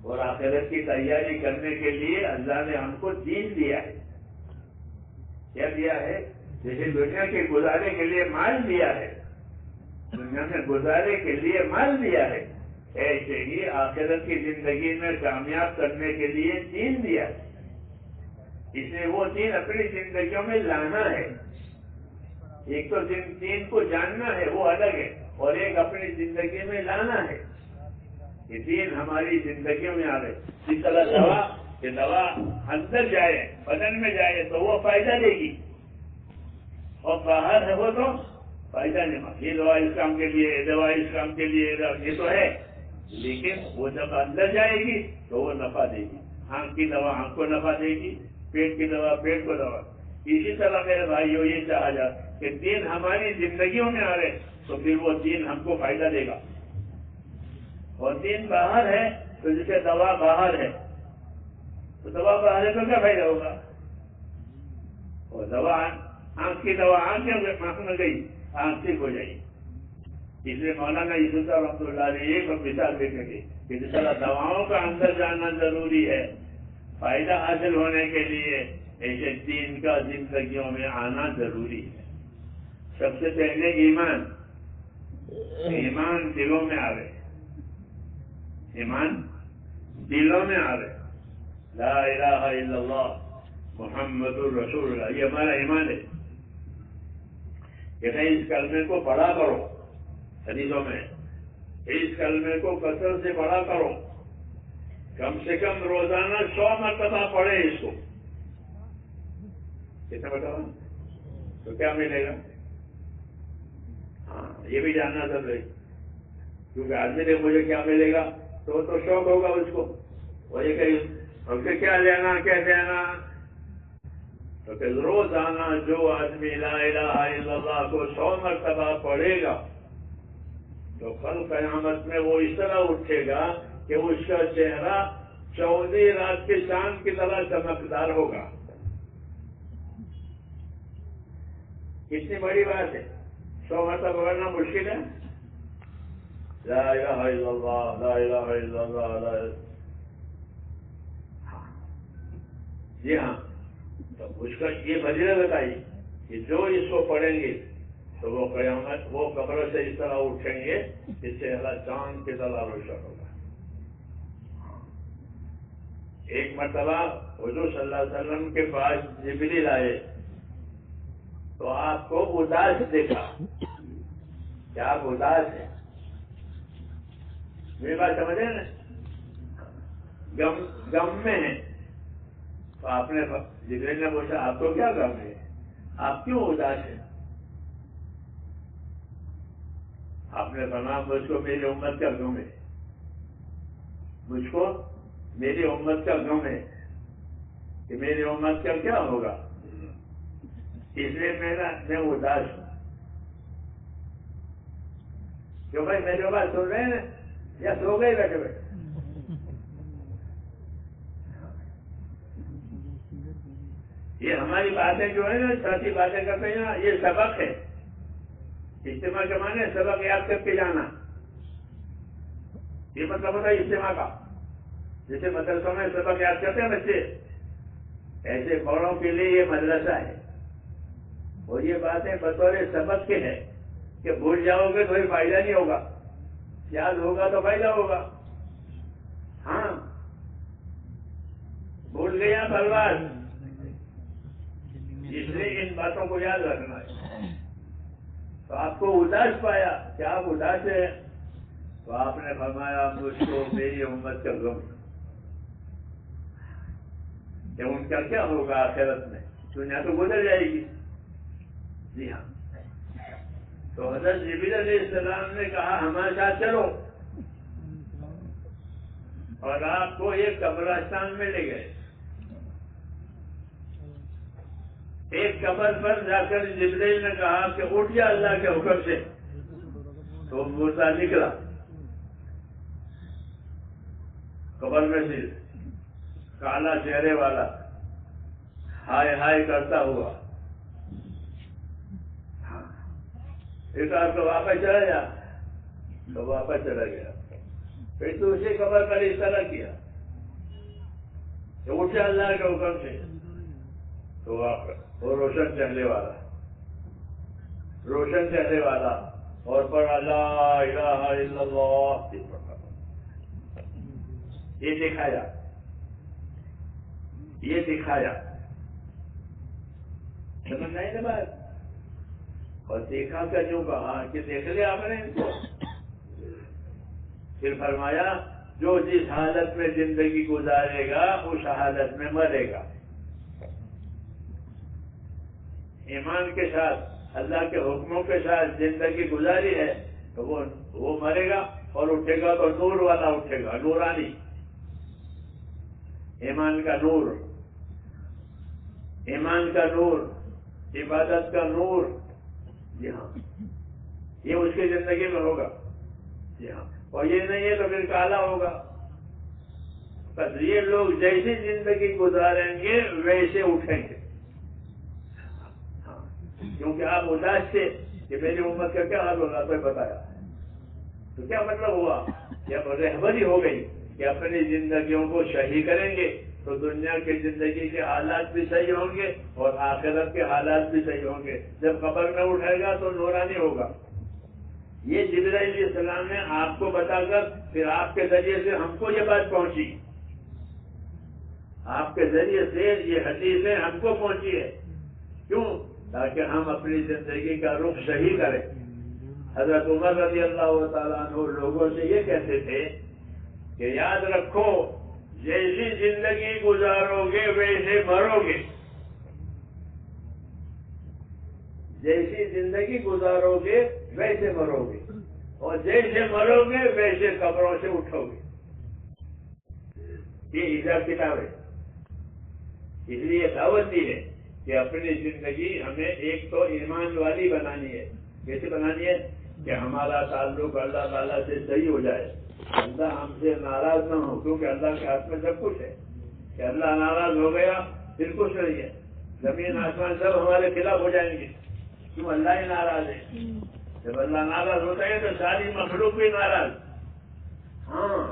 اور آخرت کی تیاری کرنے کے لیے اللہ نے ہم کو دین دیا ہے۔ کیا دیا ہے؟ جیسے دنیا کے گزارے کے لیے مال دیا ہے، دنیا میں گزارے کے لیے مال دیا ہے، ایسے ہی آخرت کی زندگی میں کامیاب کرنے کے لیے دین دیا ہے۔ اس لیے وہ دین اپنی زندگیوں میں لانا ہے۔ ایک تو دین کو جاننا ہے، وہ الگ ہے، اور ایک اپنی زندگی میں لانا ہے کہ دین ہماری زندگیوں میں آئے۔ اس طرح دوا اندر جائے، بدن میں جائے تو وہ فائدہ دے گی، اور باہر ہے وہ تو فائدہ نہیں۔ یہ دوا اس کام کے لیے، دوا اس کام کے لیے، یہ تو ہے، لیکن وہ جب اندر جائے گی تو وہ نفع دے گی۔ آنکھ کی دوا آنکھ کو نفع دے گی، پیٹ کی دوا پیٹ کو دوا۔ اسی طرح میرے بھائیوں یہ چاہا جائے کہ دین ہماری زندگیوں میں آ رہے تو پھر وہ دین ہم کو فائدہ دے گا، اور دین باہر ہے تو جیسے دوا باہر ہے تو دوا باہر ہے تو کیا فائدہ ہوگا؟ اور دوا آنکھ کی دوا آنکھ میں گئی، آنکھ ٹھیک ہو جائے گی۔ اس لیے مولانا یوسف صاحب رحمۃ اللہ علیہ ایک مثال دیتے تھے کہ جس طرح دواؤں کا اندر جانا ضروری ہے فائدہ حاصل ہونے کے لیے، ایسے دین کا زندگیوں میں آنا ضروری ہے۔ سب سے پہلے ایمان دلوں میں آوے، ایمان دلوں میں آوے، لا الہ الا اللہ محمد الرسول اللہ، یہ ہمارا ایمان ہے کہ نہیں اس کلمے کو پڑھا کرو، حدیثوں میں اس کلمے کو کثرت سے پڑھا کرو، کم سے کم روزانہ 100 مرتبہ پڑھے اس کو۔ کتنا مرتبہ؟ تو کیا ملے گا؟ ہاں یہ بھی جاننا ضروری، کیونکہ آدمی نے مجھے کیا ملے گا تو شوق ہوگا اس کو، اور یہ کہ کیا لینا کیا دینا، تو کہ روزانہ جو آدمی لا الہ الا اللہ کو 100 مرتبہ پڑھے گا تو کل قیامت میں وہ اس طرح اٹھے گا کہ اس کا چہرہ 14 رات کے چاند کی طرح چمکدار ہوگا۔ کتنی بڑی بات ہے 100 مرتبہ پڑھنا مشکل ہے؟ لا الہ الا اللہ، لا الہ الا اللہ، لا الہ۔ جی ہاں، تو اس کا یہ فضیلت بتائی کہ جو اس کو پڑھیں گے تو وہ قیامت وہ قبر سے اس طرح اٹھیں گے جس سے اللہ چاند کی طرح روشن ہوگا۔ ایک مرتبہ حضور صلی اللہ علیہ وسلم کے پاس جبریل آئے تو آپ کو اداس دیکھا کہ آپ اداس ہیں، میری بات سمجھے نا، غم میں ہیں۔ تو آپ نے جبریل نے پوچھا آپ کو کیا غم ہے، آپ کیوں اداس ہیں؟ آپ نے فرمایا مجھ کو میری امت کا غم ہے، مجھ کو میری امت کا غم ہے کہ میری امت کا کیا ہوگا، اس لیے میں اداس ہوں۔ کیوں بھائی میری بات سن رہے ہیں یا سو گئے بیٹھے بیٹھے؟ یہ ہماری باتیں جو ہے نا ساتھی باتیں کرتے ہیں نا، یہ سبق ہے۔ اجتماع کے معنی سبق یاد کر کے جانا، یہ مطلب ہوتا ہے اجتماع کا۔ جیسے مدرسوں میں سبق یاد کرتے ہیں بچے، ایسے بڑوں کے لیے یہ مدرسہ ہے، اور یہ باتیں بطور سبق کے ہیں کہ بھول جاؤ گے تو فائدہ نہیں ہوگا، یاد ہوگا تو فائدہ ہوگا۔ ہاں بھول گیا برباد، اس لیے ان باتوں کو یاد رکھنا ہے۔ تو آپ کو اداس پایا کہ آپ اداس ہیں، تو آپ نے فرمایا مجھ کو میری امت کا غم کہ ان کا کیا ہوگا آخرت میں، دنیا تو گزر جائے گی۔ جی ہاں، تو حضرت جبریل علیہ السلام نے کہا ہمارے ساتھ چلو، اور آپ کو ایک قبرستان میں لے گئے۔ ایک قبر پر جا کر جبریل نے کہا کہ اٹھ جا اللہ کے حکم سے، تو موسیٰ نکلا قبر میں سے، کالا چہرے والا، ہائے ہائے کرتا ہوا۔ ایک آپ تو واپس چلا گیا، تو واپس چلا گیا، پھر دوسری قبر پر اس طرح کیا کہ اٹھے اللہ کے حکم سے، تو واپس وہ روشن چہرے والا اور پڑھا لا الہ الا اللہ، یہ دکھایا سمجھ آئی نا بات؟ اور دیکھا کا جو کہا کہ دیکھ لیا آپ نے ان کو، پھر فرمایا جو جس حالت میں زندگی گزارے گا اس حالت میں مرے گا۔ ایمان کے ساتھ اللہ کے حکموں کے ساتھ زندگی گزاری ہے تو وہ مرے گا، اور اٹھے گا تو نور والا اٹھے گا، نورانی، ایمان کا نور، ایمان کا نور، عبادت کا نور۔ جی ہاں، یہ اس کی زندگی میں ہوگا۔ جی ہاں، اور یہ نہیں ہے تو پھر کالا ہوگا۔ بس یہ لوگ جیسی زندگی گزاریں گے ویسے اٹھیں گے۔ کیونکہ آپ اداس تھے کہ میری امت کا کیا حال ہوگا، تو بتایا تو کیا مطلب ہوا کہ اب رہبری ہو گئی کہ اپنی زندگیوں کو صحیح کریں گے تو دنیا کی زندگی کے حالات بھی صحیح ہوں گے اور آخرت کے حالات بھی صحیح ہوں گے۔ جب قبر میں اٹھے گا تو نورانی ہوگا۔ یہ جبرائیل علیہ السلام نے آپ کو بتا کر پھر آپ کے ذریعے سے ہم کو یہ بات پہنچی، آپ کے ذریعے سے یہ حدیثیں ہم کو پہنچی ہے۔ کیوں؟ تاکہ ہم اپنی زندگی کا رخ صحیح کریں۔ حضرت عمر رضی اللہ تعالیٰ عنہ لوگوں سے یہ کہتے تھے کہ یاد رکھو جیسی زندگی گزارو گے ویسے مرو گے، جیسی زندگی گزارو گے ویسے مرو گے، اور جیسے مرو گے ویسے قبروں سے اٹھو گے۔ یہ حساب کتاب ہے، اس لیے دعوت دی ہے کہ اپنی زندگی ہمیں ایک تو ایمان والی بنانی ہے۔ کیسے بنانی ہے؟ کہ ہمارا تعلق اللہ تعالیٰ سے صحیح ہو جائے، اللہ ہم سے ناراض نہ ہو، کیونکہ اللہ کے ہاتھ میں سب کچھ ہے۔ کہ اللہ ناراض ہو گیا پھر کچھ نہیں ہے، زمین آسمان سب ہمارے خلاف ہو جائیں گے، کیوں اللہ ہی ناراض ہے۔ جب اللہ ناراض ہوتے ہیں تو ساری مخلوق بھی ناراض، ہاں،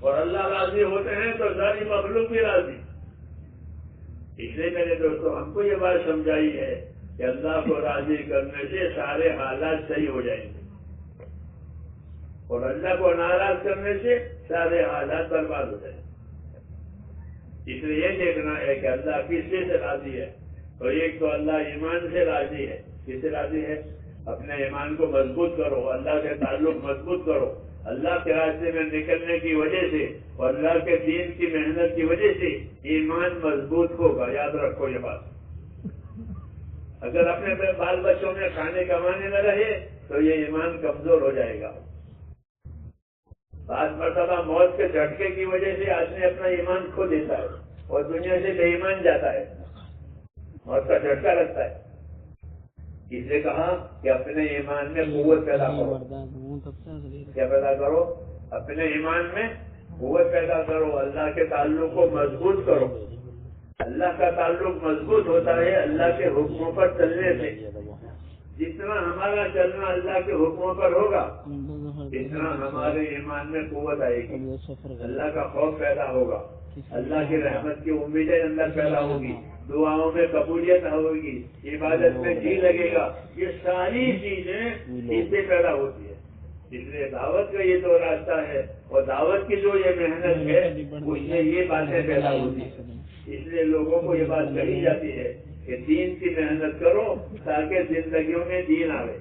اور اللہ راضی ہوتے ہیں تو ساری مخلوق بھی راضی۔ اس لیے میرے دوستوں ہم کو یہ بات سمجھائی ہے کہ اللہ کو راضی کرنے سے سارے حالات صحیح ہو جائیں گے، اور اللہ کو ناراض کرنے سے سارے حالات برباد ہو جائیں گے۔ اس لیے یہ دیکھنا ہے کہ اللہ کس سے راضی ہے، اور ایک تو اللہ ایمان سے راضی ہے۔ کس سے راضی ہے؟ اپنے ایمان کو مضبوط کرو، اللہ سے تعلق مضبوط کرو، اللہ کے راستے میں نکلنے کی وجہ سے اور اللہ کے دین کی محنت کی وجہ سے ایمان مضبوط ہوگا۔ یاد رکھو یہ بات، اگر اپنے بال بچوں میں کھانے کمانے نہ رہے تو یہ ایمان کمزور ہو جائے گا۔ بعض مرتبہ موت کے جھٹکے کی وجہ سے آدمی اپنا ایمان کھو دیتا ہے اور دنیا سے بے ایمان جاتا ہے، موت کا جھٹکا لگتا ہے۔ اس نے کہا کہ اپنے ایمان میں قوت پیدا کرو۔ کیا پیدا کرو؟ اپنے ایمان میں قوت پیدا کرو، اللہ کے تعلق کو مضبوط کرو۔ اللہ کا تعلق مضبوط ہوتا ہے اللہ کے حکموں پر چلنے سے۔ جتنا ہمارا چلنا اللہ کے حکموں پر ہوگا اتنا ہمارے ایمان میں قوت آئے گی، اللہ کا خوف پیدا ہوگا، اللہ کی رحمت کی امیدیں اندر پیدا ہوگی، دعاؤں میں قبولیت ہوگی، عبادت میں جی لگے گا۔ یہ ساری چیزیں اس سے پیدا ہوتی ہے۔ اس لیے دعوت کا یہ تو راستہ ہے، اور دعوت کی جو یہ محنت ہے اس میں یہ باتیں پیدا ہوتی ہیں۔ اس لیے لوگوں کو یہ بات کہی جاتی ہے کہ دین کی محنت کرو تاکہ زندگیوں میں دین آوے،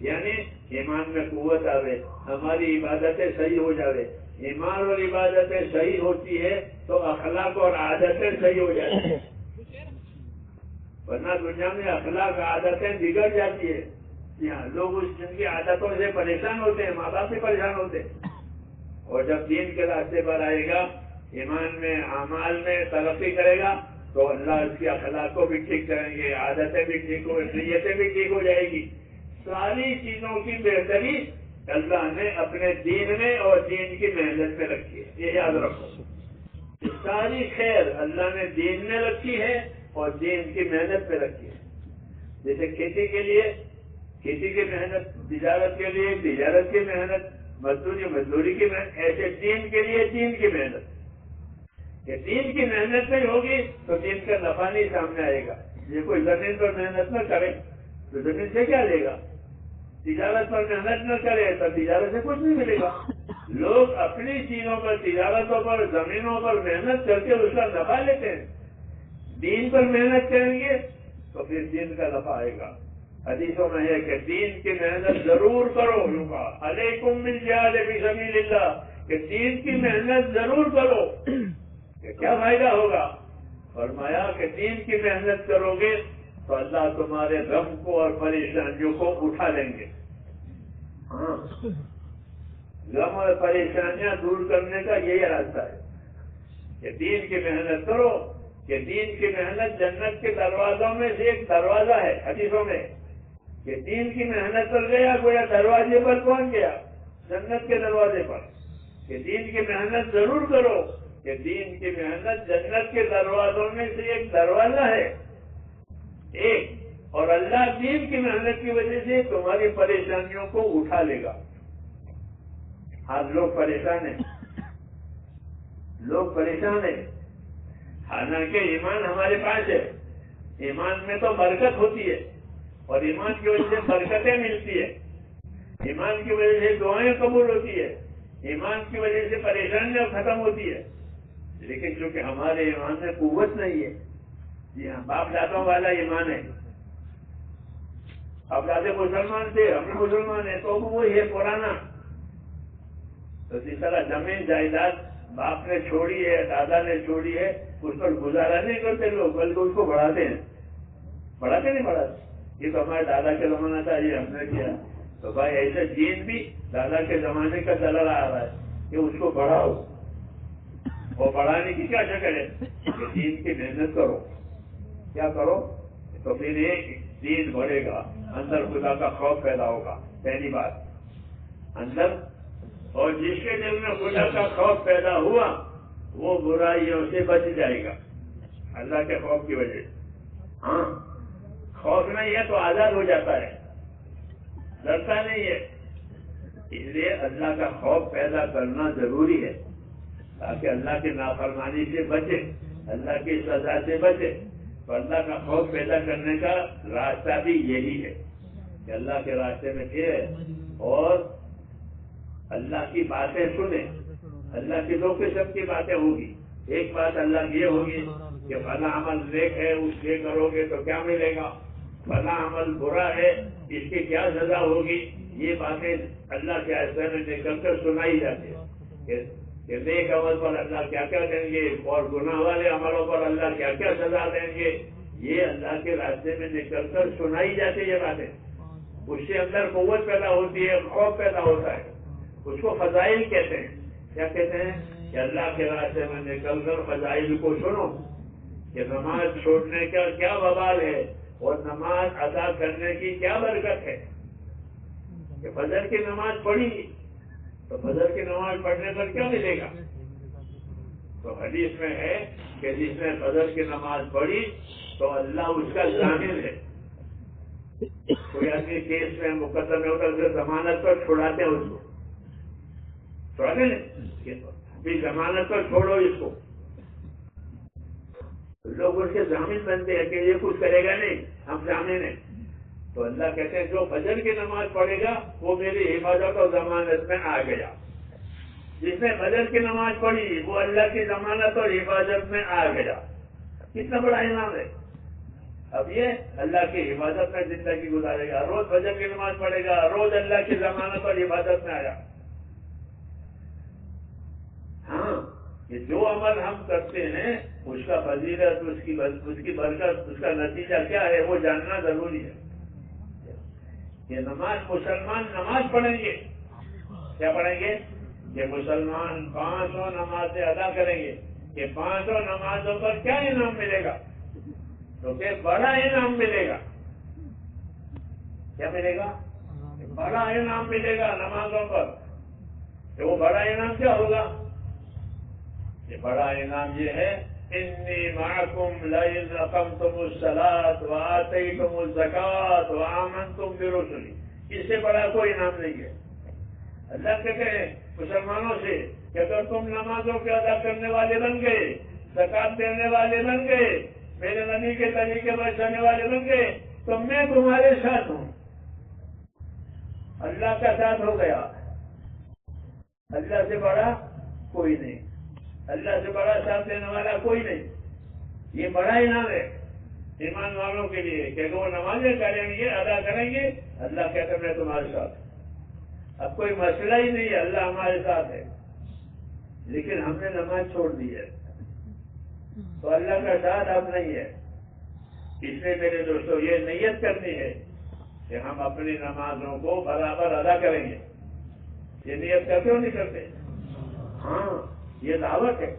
یعنی ایمان میں قوت آوے، ہماری عبادتیں صحیح ہو جاوے۔ ایمان اور عبادتیں صحیح ہوتی ہے تو اخلاق اور عادتیں صحیح ہو جاتی ہیں، ورنہ دنیا میں اخلاق عادتیں بگڑ جاتی ہے۔ یہاں لوگ اس جن کی عادتوں سے پریشان ہوتے ہیں، ماں باپ بھی پریشان ہوتے ہیں، اور جب دین کے راستے پر آئے گا، ایمان میں اعمال میں ترقی کرے گا تو اللہ اس کی اخلاق کو بھی ٹھیک کریں گے، عادتیں بھی ٹھیک ہو، نیتیں بھی ٹھیک ہو جائے گی۔ ساری چیزوں کی بہتری اللہ نے اپنے دین میں اور دین کی محنت میں رکھی ہے، یہ یاد رکھو۔ ساری خیر اللہ نے دین میں رکھی ہے اور دین کی محنت میں رکھی ہے۔ جیسے کھیتی کے لیے کھیتی کی محنت، تجارت کے لیے تجارت کی محنت، مزدوری کی محنت، ایسے دین کے لیے دین کی محنت۔ کہ دین کی محنت نہیں ہوگی تو دین کا نفع نہیں سامنے آئے گا۔ یہ کوئی زمین پر محنت نہ کرے تو زمین سے کیا لے گا؟ تجارت پر محنت نہ کرے تو تجارت سے کچھ نہیں ملے گا۔ لوگ اپنی چیزوں پر، تجارتوں پر، زمینوں پر محنت کر کے اس کا نفع لیتے ہیں۔ دین پر محنت کریں گے تو پھر دین کا نفع آئے گا۔ حدیثوں میں ہے کہ دین کی محنت ضرور کرو، علیکم بالجہاد فی سبیل اللہ، کہ دین کی محنت ضرور کرو۔ کہ کیا فائدہ ہوگا؟ فرمایا کہ دین کی محنت کرو گے تو اللہ تمہارے غم کو اور پریشانیوں کو اٹھا لیں گے۔ ہاں، غم اور پریشانیاں دور کرنے کا یہی راستہ ہے کہ دین کی محنت کرو، کہ دین کی محنت جنت کے دروازوں میں سے ایک دروازہ ہے۔ حدیثوں میں کہ دین کی محنت کر گیا گویا دروازے پر پہنچ گیا، جنت کے دروازے پر۔ کہ دین کی محنت ضرور کرو، کہ دین کی محنت جنت کے دروازوں میں سے ایک دروازہ ہے ایک، اور اللہ دین کی محنت کی وجہ سے تمہاری پریشانیوں کو اٹھا لے گا۔ آج لوگ پریشان ہیں، لوگ پریشان ہیں، حالانکہ ایمان ہمارے پاس ہے۔ ایمان میں تو برکت ہوتی ہے، اور ایمان کی وجہ سے برکتیں ملتی ہے، ایمان کی وجہ سے دعائیں قبول ہوتی ہے، ایمان کی وجہ سے پریشانیاں ختم ہوتی ہے۔ لیکن چونکہ ہمارے ایمان میں قوت نہیں ہے، جی ہاں، باپ دادوں والا ایمان ہے، اب دادے مسلمان تھے، ہم بھی مسلمان ہیں، تو وہی ہے پرانا۔ تو اسی طرح زمین جائیداد باپ نے چھوڑی ہے، دادا نے چھوڑی ہے، اس پر گزارا نہیں کرتے لوگ، بلکہ اس کو بڑھاتے ہیں۔ بڑھاتے نہیں بڑھاتے؟ یہ تو ہمارے دادا کے زمانہ تھا، یہ ہم نے کیا، تو بھائی ایسے دین بھی دادا کے زمانے کا چلا آ رہا ہے کہ اس کو بڑھاؤ۔ وہ بڑھانے کی کیا شکل ہے؟ کہ دین کی محنت کرو، کیا کرو تو پھر ایک دین بڑھے گا، اندر خدا کا خوف پیدا ہوگا، پہلی بات اندر۔ اور جس کے دل میں خدا کا خوف پیدا ہوا وہ برائیوں سے بچ جائے گا اللہ کے خوف کی وجہ سے۔ ہاں، خوف نہیں ہے تو آزاد ہو جاتا ہے، ڈرتا نہیں ہے. اس لیے اللہ کا خوف پیدا کرنا ضروری ہے تاکہ اللہ کی نافرمانی سے بچے, اللہ کی سزا سے بچے. تو اللہ کا خوف پیدا کرنے کا راستہ بھی یہی ہے کہ اللہ کے راستے میں پھرے اور اللہ کی باتیں سنیں. اللہ کی دو قسم کی باتیں ہوگی. ایک بات اللہ کی یہ ہوگی کہ فلاں عمل نیک ہے, اس لیے کرو گے تو کیا ملے گا, فلاں عمل برا ہے اس کی کیا سزا ہوگی. یہ باتیں اللہ کے راستے میں نکل کر سنائی جاتی ہے کہ نیک عمل پر اللہ کیا کیا دیں گے اور گناہ والے عملوں پر اللہ کیا کیا سزا دیں گے. یہ اللہ کے راستے میں نکل کر سنائی جاتی ہے یہ باتیں. اس سے اندر قوت پیدا ہوتی ہے, خوف پیدا ہوتا ہے. اس کو فضائل کہتے ہیں. کیا کہتے ہیں کہ اللہ کے راستے میں نکل کر فضائل کو سنو کہ نماز چھوڑنے کا کیا وبال ہے اور نماز ادا کرنے کی کیا برکت ہے. کہ فجر کی نماز پڑھی تو فجر کی نماز پڑھنے پر کیا ملے گا. تو حدیث میں ہے کہ جس نے فجر کی نماز پڑھی تو اللہ اس کا ضامن ہے. کوئی آدمی کیس میں مقدمے ہو کر ضمانت پر چھوڑاتے ہیں اس کو, چھوڑاتے نہیں, ضمانت پر چھوڑو اس کو. لوگ اس کے ضامن بنتے ہیں کہ یہ کچھ کرے گا نہیں, ہم ضامن ہیں. تو اللہ کہتے ہیں جو فجر کی نماز پڑھے گا وہ میری حفاظت اور ضمانت میں آ گیا. جس نے فجر کی نماز پڑھی وہ اللہ کی ضمانت اور حفاظت میں آ گیا. کتنا بڑا انعام ہے. اب یہ اللہ کی حفاظت میں زندگی گزارے گا, روز فجر کی نماز پڑھے گا, روز اللہ کی ضمانت اور حفاظت میں آیا. ہاں, یہ جو عمل ہم کرتے ہیں اس کا فضیلت, اس کی برکت, اس کا نتیجہ کیا ہے وہ جاننا ضروری ہے. یہ نماز, مسلمان نماز پڑھیں گے, کیا پڑھیں گے کہ مسلمان 500 نمازیں ادا کریں گے. کہ 500 نمازوں پر کیا انعام ملے گا, تو کہ بڑا انعام ملے گا. کیا ملے گا؟ بڑا انعام ملے گا نمازوں پر. تو وہ بڑا انعام کیا ہوگا؟ یہ بڑا انعام یہ ہے انی معکم لئن اقمتم الصلاۃ وآتیتم الزکاۃ وآمنتم برسلی. اس سے بڑا کوئی انعام نہیں ہے. اللہ کہتے ہیں مسلمانوں سے کہ اگر تم نمازوں کے ادا کرنے والے بن گئے, زکات دینے والے بن گئے, میرے نبی کے طریقے پر چلنے والے بن گئے تو میں تمہارے ساتھ ہوں. اللہ کا ساتھ ہو گیا. اللہ سے بڑا کوئی نہیں, اللہ سے بڑا ساتھ دینے والا کوئی نہیں. یہ بڑا انعام ہے ایمان والوں کے لیے کہ وہ نمازیں کریں گے, ادا کریں گے, اللہ کہتے ہیں میں تمہارے ساتھ. اب کوئی مسئلہ ہی نہیں ہے, اللہ ہمارے ساتھ ہے, لیکن ہم نے نماز چھوڑ دی ہے تو اللہ کا ساتھ اب نہیں ہے. اس لیے میرے دوستوں یہ نیت کرنی ہے کہ ہم اپنی نمازوں کو برابر ادا کریں گے. یہ نیت کرتے ہو نہیں کرتے؟ ہاں, یہ دعوت ہے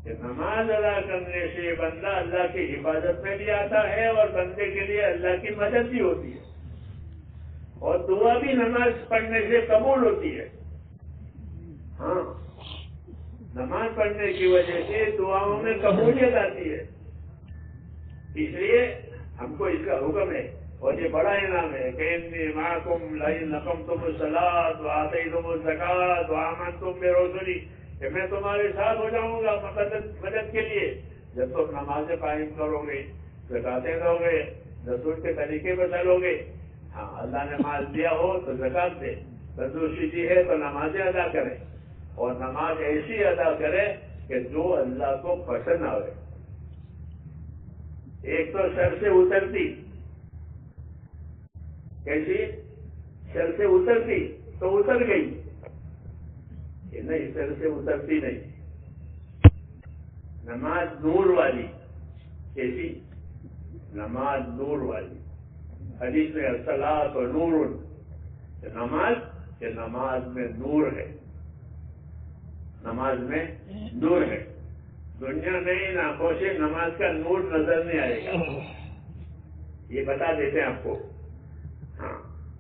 کہ نماز ادا کرنے سے بندہ اللہ کی حفاظت میں بھی آتا ہے اور بندے کے لیے اللہ کی مدد بھی ہوتی ہے, اور دعا بھی نماز پڑھنے سے قبول ہوتی ہے. ہاں, نماز پڑھنے کی وجہ سے دعاؤں میں قبولیت آتی ہے. اس لیے ہم کو اس کا حکم ہے اور یہ بڑا انعام ہے کہ انی معکم لئن اقمتم الصلاۃ وآتیتم الزکاۃ وآمنتم برسلی, کہ میں تمہارے ساتھ ہو جاؤں گا مدد کے لیے جب تم نمازیں قائم کرو گے, زکاتیں دو گے, رسول کے طریقے پر چلو گے. ہاں, اللہ نے مال دیا ہو تو زکات دے, تندرستی دی ہے تو نمازیں ادا کریں, اور نماز ایسی ادا کرے کہ جو اللہ کو پسند آئے. ایک تو سر سے اترتی, کیسی سر سے اترتی تو اتر گئی, یہ نہیں سر سے اترتی نہیں. نماز نور والی, کیسی نماز نور والی. حدیث میں الصلاۃ و نور, نماز کہ نماز میں نور ہے, نماز میں نور ہے. دنیا میں ان آنکھوں سے نماز کا نور نظر نہیں آئے گا, یہ بتا دیتے ہیں آپ کو. ہاں,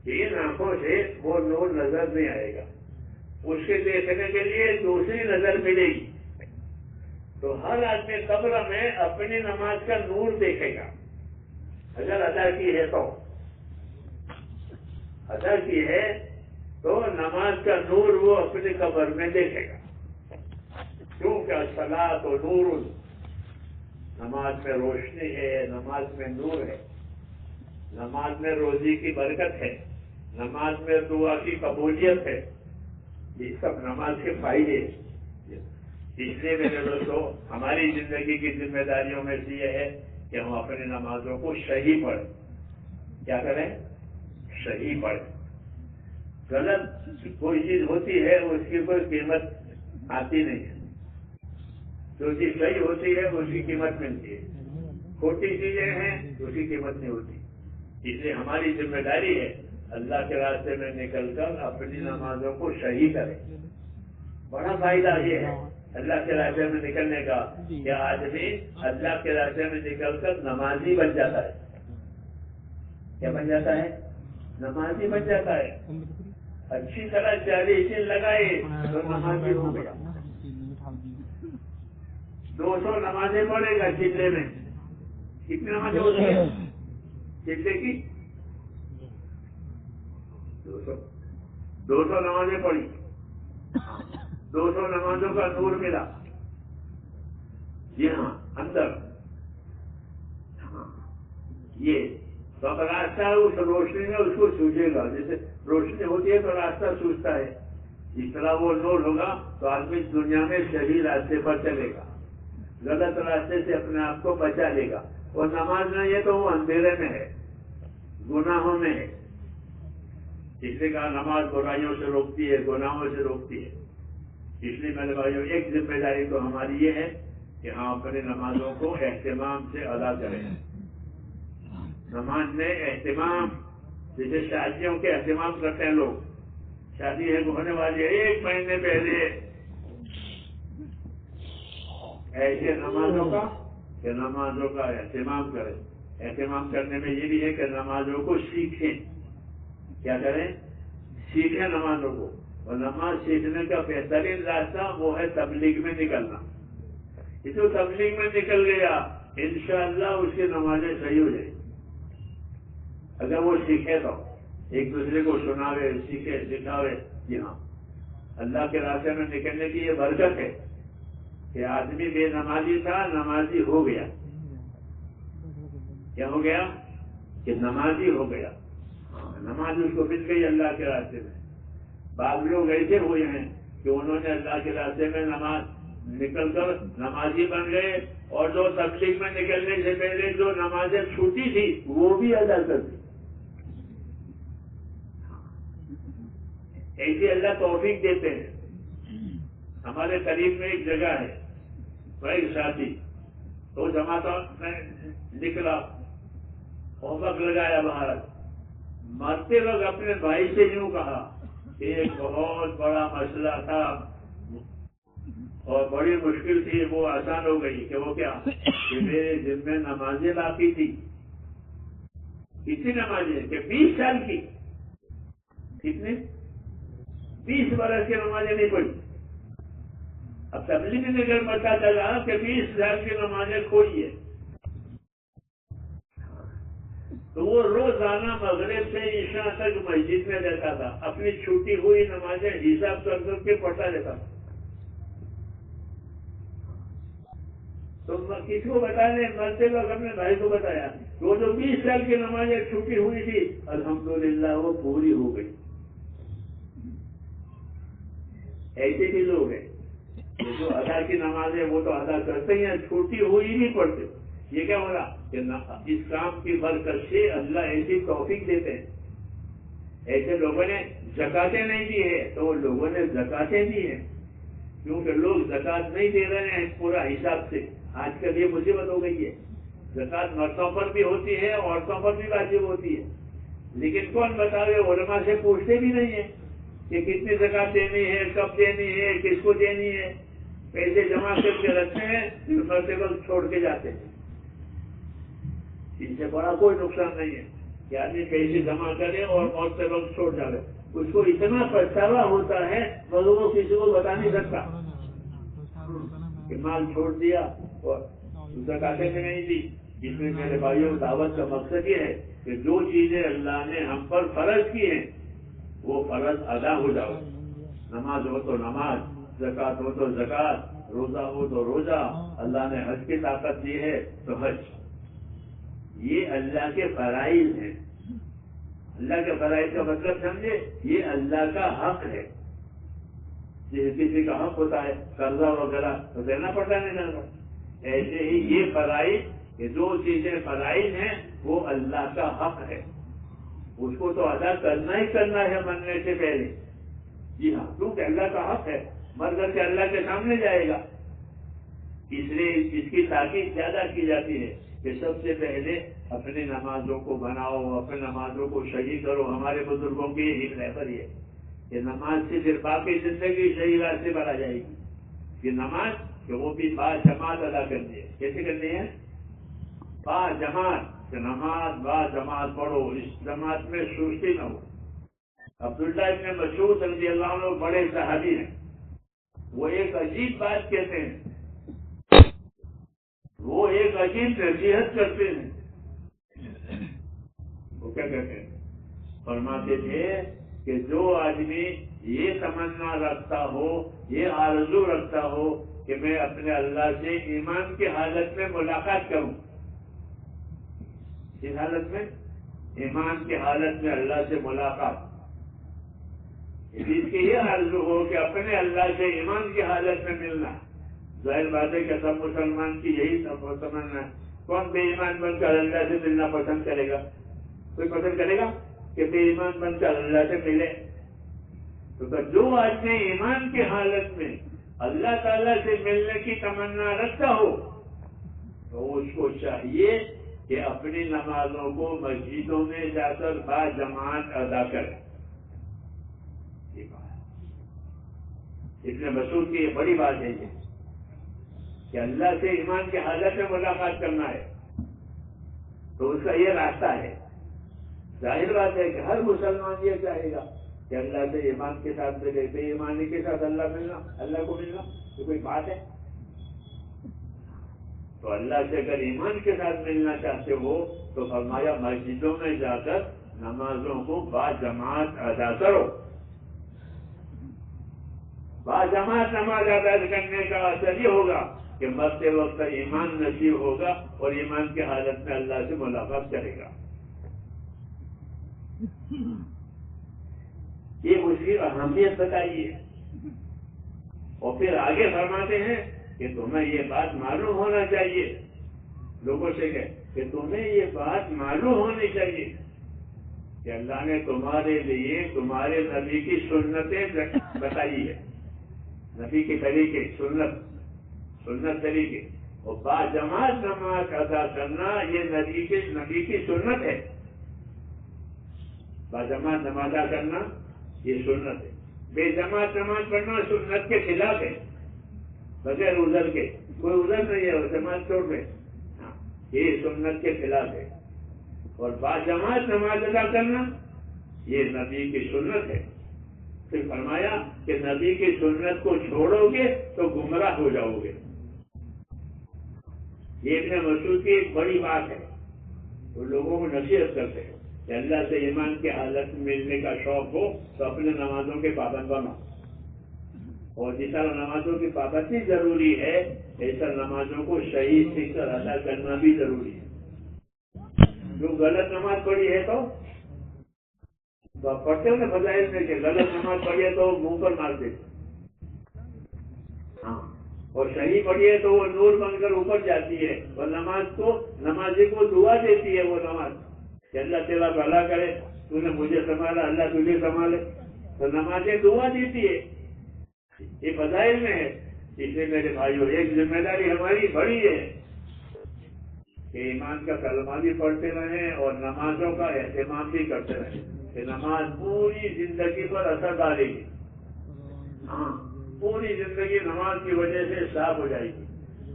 ان آنکھوں سے وہ نور نظر نہیں آئے گا. اس کے دیکھنے کے لیے دوسری نظر ملے گی. تو ہر آدمی قبر میں اپنی نماز کا نور دیکھے گا اگر ادا کی ہے تو. ادا کی ہے تو نماز کا نور وہ اپنی قبر میں دیکھے گا، کیونکہ الصلاۃ نور، نماز میں روشنی ہے، نماز میں نور ہے، نماز میں روزی کی برکت ہے، نماز میں دعا کی قبولیت ہے، یہ سب نماز کے فائدے ہیں۔ اس لیے میرے دوستوں، ہماری زندگی کی ذمہ داریوں میں سے یہ ہے کہ ہم اپنی نمازوں کو صحیح پڑھیں۔ کیا کریں؟ صحیح پڑھیں۔ غلط کوئی چیز ہوتی ہے اس کی کوئی قیمت آتی نہیں ہے، جو چیز صحیح ہوتی ہے اس کی قیمت ملتی ہے، چھوٹی چیزیں ہیں اس کی قیمت نہیں ہوتی۔ اس لیے ہماری ذمہ داری ہے اللہ کے راستے میں نکل کر اپنی نمازوں کو صحیح کریں۔ بڑا فائدہ یہ ہے اللہ کے راستے میں نکلنے کا کہ آدمی اللہ کے راستے میں نکل کر نمازی بن جاتا ہے۔ کیا بن جاتا ہے؟ نمازی بن جاتا ہے۔ اچھی طرح 40 دن لگائے تو نمازی ہو گیا۔ 200 نمازیں پڑھے گا چلے میں، کتنی نمازیں ہوتی ہیں چلے کی؟ 200 نمازیں پڑھی، 200 نمازوں کا نور ملا۔ جی ہاں، اندر یہ تو اب راستہ اس روشنی میں اس کو سوجے گا، جیسے روشنی ہوتی ہے تو راستہ سوجتا ہے، اس طرح وہ نور ہوگا تو آدمی دنیا میں صحیح راستے پر چلے گا، غلط راستے سے اپنے آپ کو بچا لے گا۔ اور نماز نہیں ہے تو وہ اندھیرے میں ہے، گناہوں میں ہے۔ اس لیے کہا نماز برائیوں سے روکتی ہے، گناہوں سے روکتی ہے۔ اس لیے میرے بھائیوں، ایک ذمہ داری تو ہماری یہ ہے کہ ہم اپنی نمازوں کو اہتمام سے ادا کریں۔ نماز میں اہتمام، جیسے شادیوں کے اہتمام کرتے ہیں لوگ، شادی ہے ہونے والی ہے 1 مہینے پہلے، ایسے نمازوں کا اہتمام کریں۔ اہتمام کرنے میں یہ بھی ہے کہ نمازوں کو سیکھیں۔ کیا کریں؟ سیکھیں نمازوں کو۔ اور نماز سیکھنے کا بہترین راستہ وہ ہے تبلیغ میں نکلنا۔ یہ جو تبلیغ میں نکل گیا انشاءاللہ اس کی نمازیں صحیح ہو جائیں۔ اگر وہ سیکھے تو ایک دوسرے کو سناوے، سیکھے، سکھاوے۔ جی ہاں، اللہ کے راستے میں نکلنے کی یہ برکت ہے کہ آدمی بے نمازی تھا، نمازی ہو گیا۔ کیا ہو گیا؟ کہ نمازی ہو گیا۔ نماز اس کو مل گئی اللہ کے راستے میں۔ بعض لوگ ایسے ہوئے ہیں کہ انہوں نے اللہ کے راستے میں نماز نکل کر نمازی بن گئے، اور جو تبلیغ میں نکلنے سے پہلے جو نمازیں چھوٹی تھی وہ بھی ادا کر دی۔ ایسے اللہ توفیق دیتے ہیں۔ ہمارے قریب میں ایک جگہ ہے، وہ ایک ساتھی تو جماعتوں میں نکلا، ہومورک لگایا باہر، مرتے وقت اپنے بھائی سے یوں کہا کہ ایک بہت بڑا مسئلہ تھا اور بڑی مشکل تھی، وہ آسان ہو گئی۔ کہ وہ کیا؟ کہ میرے ذمہ نمازیں باقی تھی۔ کتنی نمازیں؟ کہ 20 سال کی۔ کتنے؟ 20 برس کی نمازیں نہیں پڑھی۔ اب تبلیغ میں نکل پتا چلا کہ 20 سال کی نمازیں کھوئی ہے۔ تو وہ روزانہ مغرب سے عشاء تک مسجد میں رہتا تھا، اپنی چھوٹی ہوئی نمازیں حساب کر کے پڑھتا رہتا تھا۔ تو کسی کو بتانے مرتے وقت اپنے بھائی کو بتایا، وہ جو 20 سال کی نمازیں چھوٹی ہوئی تھی الحمدللہ وہ پوری ہو گئی۔ ایسے بھی لوگ ہیں جو ادا کی نمازیں وہ تو ادا کرتے ہیں، چھوٹی ہوئی نہیں پڑھتے۔ یہ کیا ہو رہا کہ اس کام کی برکت سے اللہ ایسی توفیق دیتے ہیں۔ ایسے لوگوں نے زکاتیں نہیں دی ہے تو وہ لوگوں نے زکاتیں دی ہیں، کیونکہ لوگ زکات نہیں دے رہے ہیں پورا حساب سے۔ آج کل یہ مصیبت ہو گئی ہے، زکات مردوں پر بھی ہوتی ہے، عورتوں پر بھی واجب ہوتی ہے، لیکن کون بتاوے؟ علماء سے پوچھتے بھی نہیں ہے کہ کتنی زکات دینی ہے، کب دینی ہے، کس کو دینی ہے۔ پیسے جمع کر کے رکھتے ہیں، پھر مرتے وقت چھوڑ کے جاتے ہیں۔ ان سے بڑا کوئی نقصان نہیں ہے کہ آدمی پیسے جمع کرے اور مرتے وقت چھوڑ جائے۔ اس کو اتنا پچھتاوا ہوتا ہے مگر وہ کسی کو بتا نہیں سکتا کہ مال چھوڑ دیا اور زکاتیں بھی نہیں دی۔ اس میں میرے بھائیوں دعوت کا مقصد یہ ہے کہ جو چیزیں اللہ نے ہم پر فرض کی ہیں وہ فرض ادا ہو جاؤ. نماز ہو تو نماز، زکات ہو تو زکات، روزہ ہو تو روزہ. اللہ نے حج کی طاقت دی ہے تو حج. یہ اللہ کے فرائض ہیں. اللہ کے فرائض کا مطلب سمجھے، یہ اللہ کا حق ہے. جس کسی کا حق ہوتا ہے قرضہ وغیرہ تو دینا پڑتا نہیں دینا. ایسے ہی یہ فرائض، یہ جو چیزیں فرائض ہیں وہ اللہ کا حق ہے. اس کو تو ادا کرنا ہی کرنا ہے مرنے سے پہلے. جی ہاں، کیونکہ اللہ کا حق ہے، مر کر کے اللہ کے سامنے جائے گا. اس لیے اس کی تاکید زیادہ کی جاتی ہے کہ سب سے پہلے اپنی نمازوں کو بناؤ، اپنی نمازوں کو صحیح کرو. ہمارے بزرگوں کی یہی رہبری ہے کہ نماز سے پھر باقی زندگی صحیح راستے پر آ جائے گی. یہ نماز کہ وہ بھی با جماعت ادا کرنی ہے. کیسے کرنی ہے؟ با جماعت. کہ نماز با جماعت پڑھو، اس جماعت میں سستی نہ ہو. عبداللہ ابن مسعود رضی اللہ عنہ بڑے صحابی ہیں. وہ ایک عجیب بات کہتے ہیں، وہ ایک عجیب نصیحت کرتے ہیں. وہ کیا کہتے ہیں؟ فرماتے تھے کہ جو آدمی یہ تمنا رکھتا ہو، یہ آرزو رکھتا ہو کہ میں اپنے اللہ سے ایمان کی حالت میں ملاقات کروں. اس حالت میں، ایمان کی حالت میں اللہ سے ملاقات. جس کی یہ آرزو ہو کہ اپنے اللہ سے ایمان کی حالت میں ملنا. ظاہر بات ہے کہ سب مسلمان کی یہی تمنا ہے. کون بے ایمان بن کر اللہ سے ملنا پسند کرے گا؟ کوئی پسند کرے گا کہ بے ایمان بن کر اللہ سے ملے؟ تو جو آدمی ایمان کی حالت میں اللہ تعالیٰ سے ملنے کی تمنا رکھتا ہو تو اس کو چاہیے کہ اپنی نمازوں کو مسجدوں میں جا کر با جماعت ادا کرے. ابن مسعود کی یہ بڑی بات ہے کہ اللہ سے ایمان کی حالت میں ملاقات کرنا ہے تو اس کا یہ راستہ ہے. ظاہر بات ہے کہ ہر مسلمان یہ چاہے گا کہ اللہ سے ایمان کے ساتھ ملے. بے ایمانی کے ساتھ اللہ ملنا، اللہ کو ملنا تو کوئی بات ہے؟ تو اللہ سے اگر ایمان کے ساتھ ملنا چاہتے ہو تو فرمایا مسجدوں میں جا کر نمازوں کو با جماعت ادا کرو. با جماعت نماز ادا کرنے کا اثر یہ ہوگا کہ مرتے وقت ایمان نصیب ہوگا اور ایمان کی حالت میں اللہ سے ملاقات کرے گا. یہ اس کی اہمیت بتائیے. اور پھر آگے فرماتے ہیں کہ تمہیں یہ بات معلوم ہونا چاہیے. لوگوں سے کہ تمہیں یہ بات معلوم ہونی چاہیے کہ اللہ نے تمہارے لیے تمہارے نبی کی سنتیں بتائی ہے. نبی کے طریقے، سنت طریقے. اور با جماعت نماز ادا کرنا یہ نبی کی سنت ہے. با جماعت نماز ادا کرنا یہ سنت ہے. بے جماعت نماز پڑھنا سنت کے خلاف ہے. بغیر عذر کے، کوئی عذر نہیں ہے جماعت چھوڑ دے، یہ سنت کے خلاف ہے. اور با جماعت نماز ادا کرنا یہ نبی کی سنت ہے. پھر فرمایا کہ نبی کی سنت کو چھوڑو گے تو گمراہ ہو جاؤ گے. یہ ابن مسعود کی ایک بڑی بات ہے. وہ لوگوں کو نصیحت کرتے ہیں کہ اللہ سے ایمان کی حالت میں ملنے کا شوق ہو تو اپنے نمازوں کے پابند بنو. اور جس طرح نمازوں کی پابندی ضروری ہے ایسا نمازوں کو صحیح سیکھ کر ادا کرنا بھی ضروری ہے. جو غلط نماز پڑھی ہے تو پڑھتے ہو نا فضائل میں کہ غلط نماز پڑھی ہے تو منہ پر مار دیتے. ہاں، اور صحیح پڑھی ہے تو وہ نور بن کر اوپر جاتی ہے. اور نمازی کو دعا دیتی ہے وہ نماز کہ اللہ تیرا بھلا کرے، تو نے مجھے سنبھالا، اللہ تجھے سنبھالے. تو نمازیں دعا دیتی ہے. یہ فضائل میں ہے. اس لیے میرے بھائیوں ایک ذمہ داری ہماری بڑی ہے کہ ایمان کا کلمہ بھی پڑھتے رہیں اور نمازوں کا اہتمام بھی کرتے رہیں کہ نماز پوری زندگی پر اثر ڈالے گی. ہاں، پوری زندگی نماز کی وجہ سے صاف ہو جائے گی.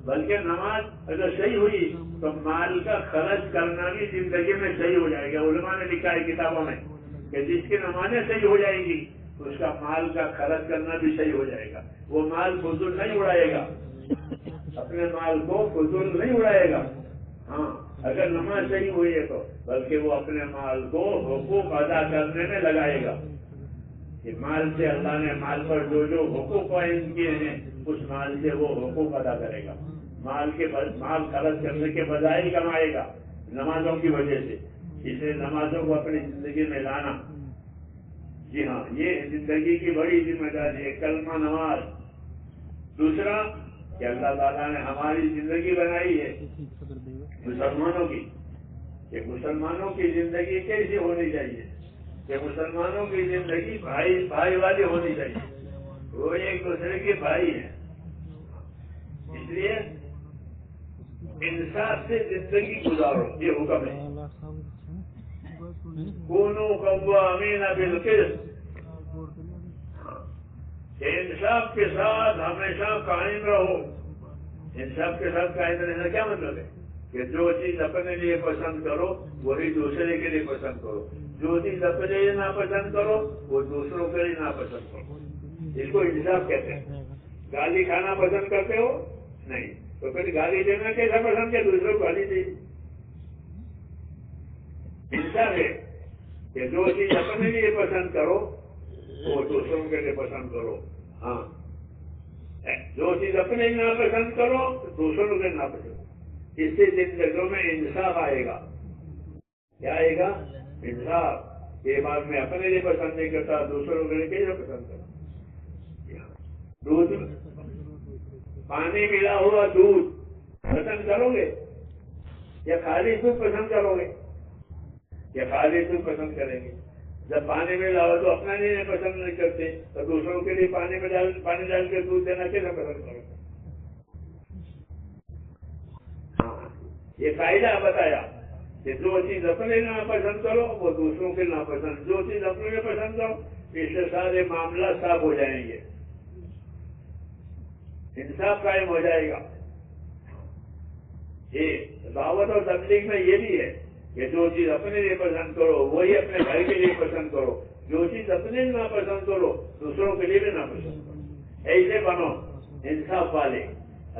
بلکہ نماز اگر صحیح ہوئی تو مال کا خرچ کرنا بھی زندگی میں صحیح ہو جائے گا. علماء نے لکھا ہے کتابوں میں کہ جس کی نمازیں صحیح ہو جائیں گی تو اس کا مال کا خرچ کرنا بھی صحیح ہو جائے گا. وہ مال فضول نہیں اڑائے گا، اپنے مال کو فضول نہیں اڑائے گا. ہاں، اگر نماز صحیح ہوئی ہے تو بلکہ وہ اپنے مال کو حقوق ادا کرنے میں لگائے گا. کہ مال سے اللہ نے مال پر جو جو حقوق قائم کیے ہیں اس مال سے وہ حقوق ادا کرے گا. مال خرچ کرنے کے بجائے ہی کمائے گا نمازوں کی وجہ سے. اس لیے نمازوں کو اپنی زندگی میں لانا، جی ہاں، یہ زندگی کی بڑی ذمہ داری ہے، کلمہ نماز. دوسرا کہ اللہ تعالیٰ نے ہماری زندگی بنائی ہے مسلمانوں کی، کہ مسلمانوں کی زندگی کیسی ہونی چاہیے، کہ مسلمانوں کی زندگی بھائی والی ہونی چاہیے، وہ ایک دوسرے کے بھائی ہیں. اس لیے انصاف سے زندگی گزارو، یہ حکم ہے. کونوا قوامین بالقسط، کہ انصاف کے ساتھ ہمیشہ قائم رہو. انصاف کے ساتھ قائم رہنے کا کیا مطلب ہے؟ کہ جو چیز اپنے لیے پسند کرو وہی دوسرے کے لیے پسند کرو، جو چیز اپنے لیے ناپسند کرو وہ دوسروں کے لیے ناپسند کرو. اس کو انصاف کہتے ہیں. گالی کھانا پسند کرتے ہو؟ نہیں، تو پھر گالی دینا کیسا پسند ہے؟ دوسروں کو گالی دی. انصاف ہے کہ جو چیز اپنے لیے پسند کرو وہ دوسروں کے لیے پسند کرو. ہاں، جو چیز اپنے لیے ناپسند کرو دوسروں کے ناپسند. اس سے زندگیوں میں انصاف آئے گا. کیا آئے گا؟ انصاف. یہ بات میں اپنے لیے پسند نہیں کرتا، دوسروں کے لیے کیسے پسند کرتا. دودھ، پانی ملا ہوا دودھ پسند کرو گے یا خالی دودھ پسند کرو گے؟ یا خالی دودھ پسند کریں گے. جب پانی ملا ہوا تو اپنا لیے پسند نہیں کرتے، تو دوسروں کے لیے پانی ڈال کے دودھ دینا کیسے پسند کرو گے؟ یہ قاعدہ بتایا کہ جو چیز اپنے لیے ناپسند کرو وہ دوسروں کے ناپسند، جو چیز اپنے لیے پسند کرو، اس سے سارے معاملات صاف ہو جائیں گے، انصاف قائم ہو جائے گا. یہ دعوت اور تبلیغ میں یہ بھی ہے کہ جو چیز اپنے لیے پسند کرو وہی اپنے گھر کے لیے پسند کرو، جو چیز اپنے لیے ناپسند کرو دوسروں کے لیے بھی ناپسند کرو. ایسے بنو انصاف والے.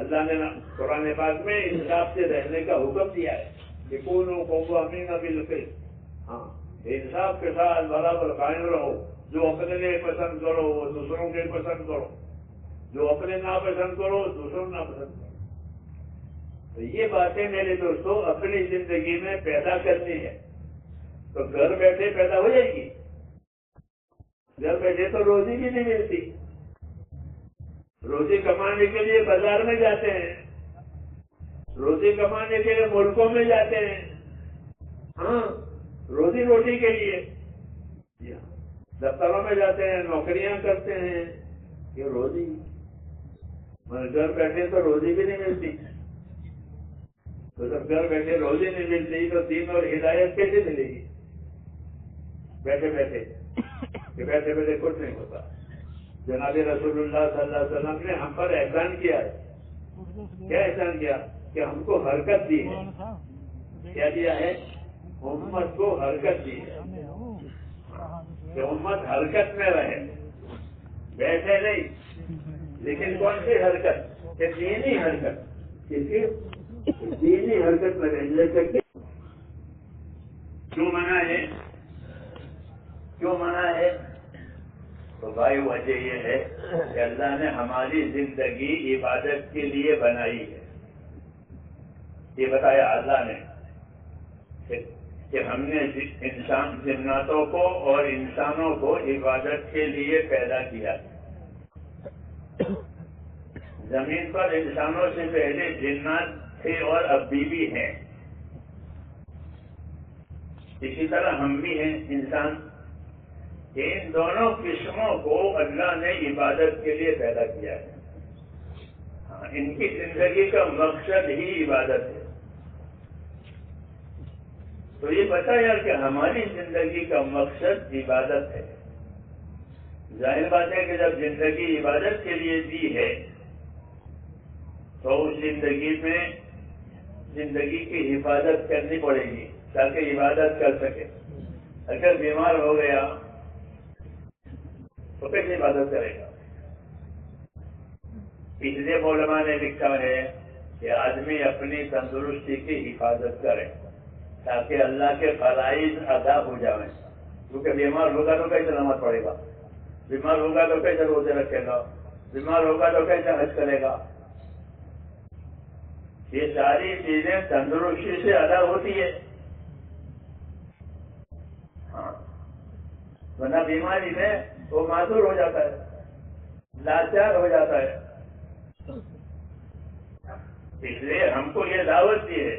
اللہ نے قرآن پاک میں انصاف سے رہنے کا حکم دیا ہے کہ کونوا قوامین بالقسط. ہاں، انصاف کے ساتھ برابر قائم رہو. جو اپنے لیے پسند کرو وہ دوسروں کے لیے پسند کرو، جو اپنے ناپسند کرو دوسروں ناپسند کرو. تو یہ باتیں میرے دوستوں اپنی زندگی میں پیدا کرنی ہے. تو گھر بیٹھے پیدا ہو جائے گی. گھر بیٹھے تو روزی بھی نہیں ملتی. روزی کمانے کے لیے بازار میں جاتے ہیں، روزی کمانے کے لیے ملکوں میں جاتے ہیں. ہاں، روزی روٹی کے لیے دفتروں میں جاتے ہیں، نوکریاں کرتے ہیں. یہ روزی، گھر بیٹھے تو روزی بھی نہیں ملتی. تو جب گھر بیٹھے روزی نہیں ملتی تو دین اور ہدایت کیسے ملے گی؟ بیٹھے بیٹھے کہ بیٹھے بیٹھے کچھ نہیں ہوتا. جناب رسول اللہ صلی اللہ علیہ وسلم نے ہم پر احسان کیا ہے. کیا احسان کیا؟ کہ ہم کو حرکت دی ہے. کیا دیا ہے؟ امت کو حرکت دی ہے کہ امت حرکت میں رہے، بیٹھے نہیں. لیکن کون سی حرکت؟ کہ دینی حرکت. کسی دینی حرکت میں رہنے سکتے. کیوں منع ہے؟ کیوں منع ہے؟ تو بھائی وجہ یہ ہے کہ اللہ نے ہماری زندگی عبادت کے لیے بنائی ہے. یہ بتایا اللہ نے کہ ہم نے انسان جناتوں کو اور انسانوں کو عبادت کے لیے پیدا کیا. زمین پر انسانوں سے پہلے جنات تھے اور اب بھی ہیں. اسی طرح ہم بھی ہیں انسان. ان دونوں قسموں کو اللہ نے عبادت کے لیے پیدا کیا ہے. ان کی زندگی کا مقصد ہی عبادت ہے. تو یہ بتایا کہ ہماری زندگی کا مقصد عبادت ہے. ظاہر بات ہے کہ جب زندگی عبادت کے لیے دی ہے تو اس زندگی میں زندگی کی حفاظت کرنی پڑے گی تاکہ عبادت کر سکے. اگر بیمار ہو گیا تو کیسے عبادت کرے گا؟ اس لیے علماء نے لکھا ہے کہ آدمی اپنی تندرستی کی حفاظت کرے تاکہ اللہ کے فرائض ادا ہو جائیں. کیونکہ بیمار ہوگا تو کیسے نماز پڑھے گا؟ بیمار ہوگا تو کیسے روزے رکھے گا، بیمار ہوگا تو کیسے حج کرے گا؟ یہ ساری چیزیں تندرستی سے ادا ہوتی ہے. ہاں، ورنہ بیماری میں وہ معذور ہو جاتا ہے، لاچار ہو جاتا ہے. اس لیے ہم کو یہ دعوت دی ہے.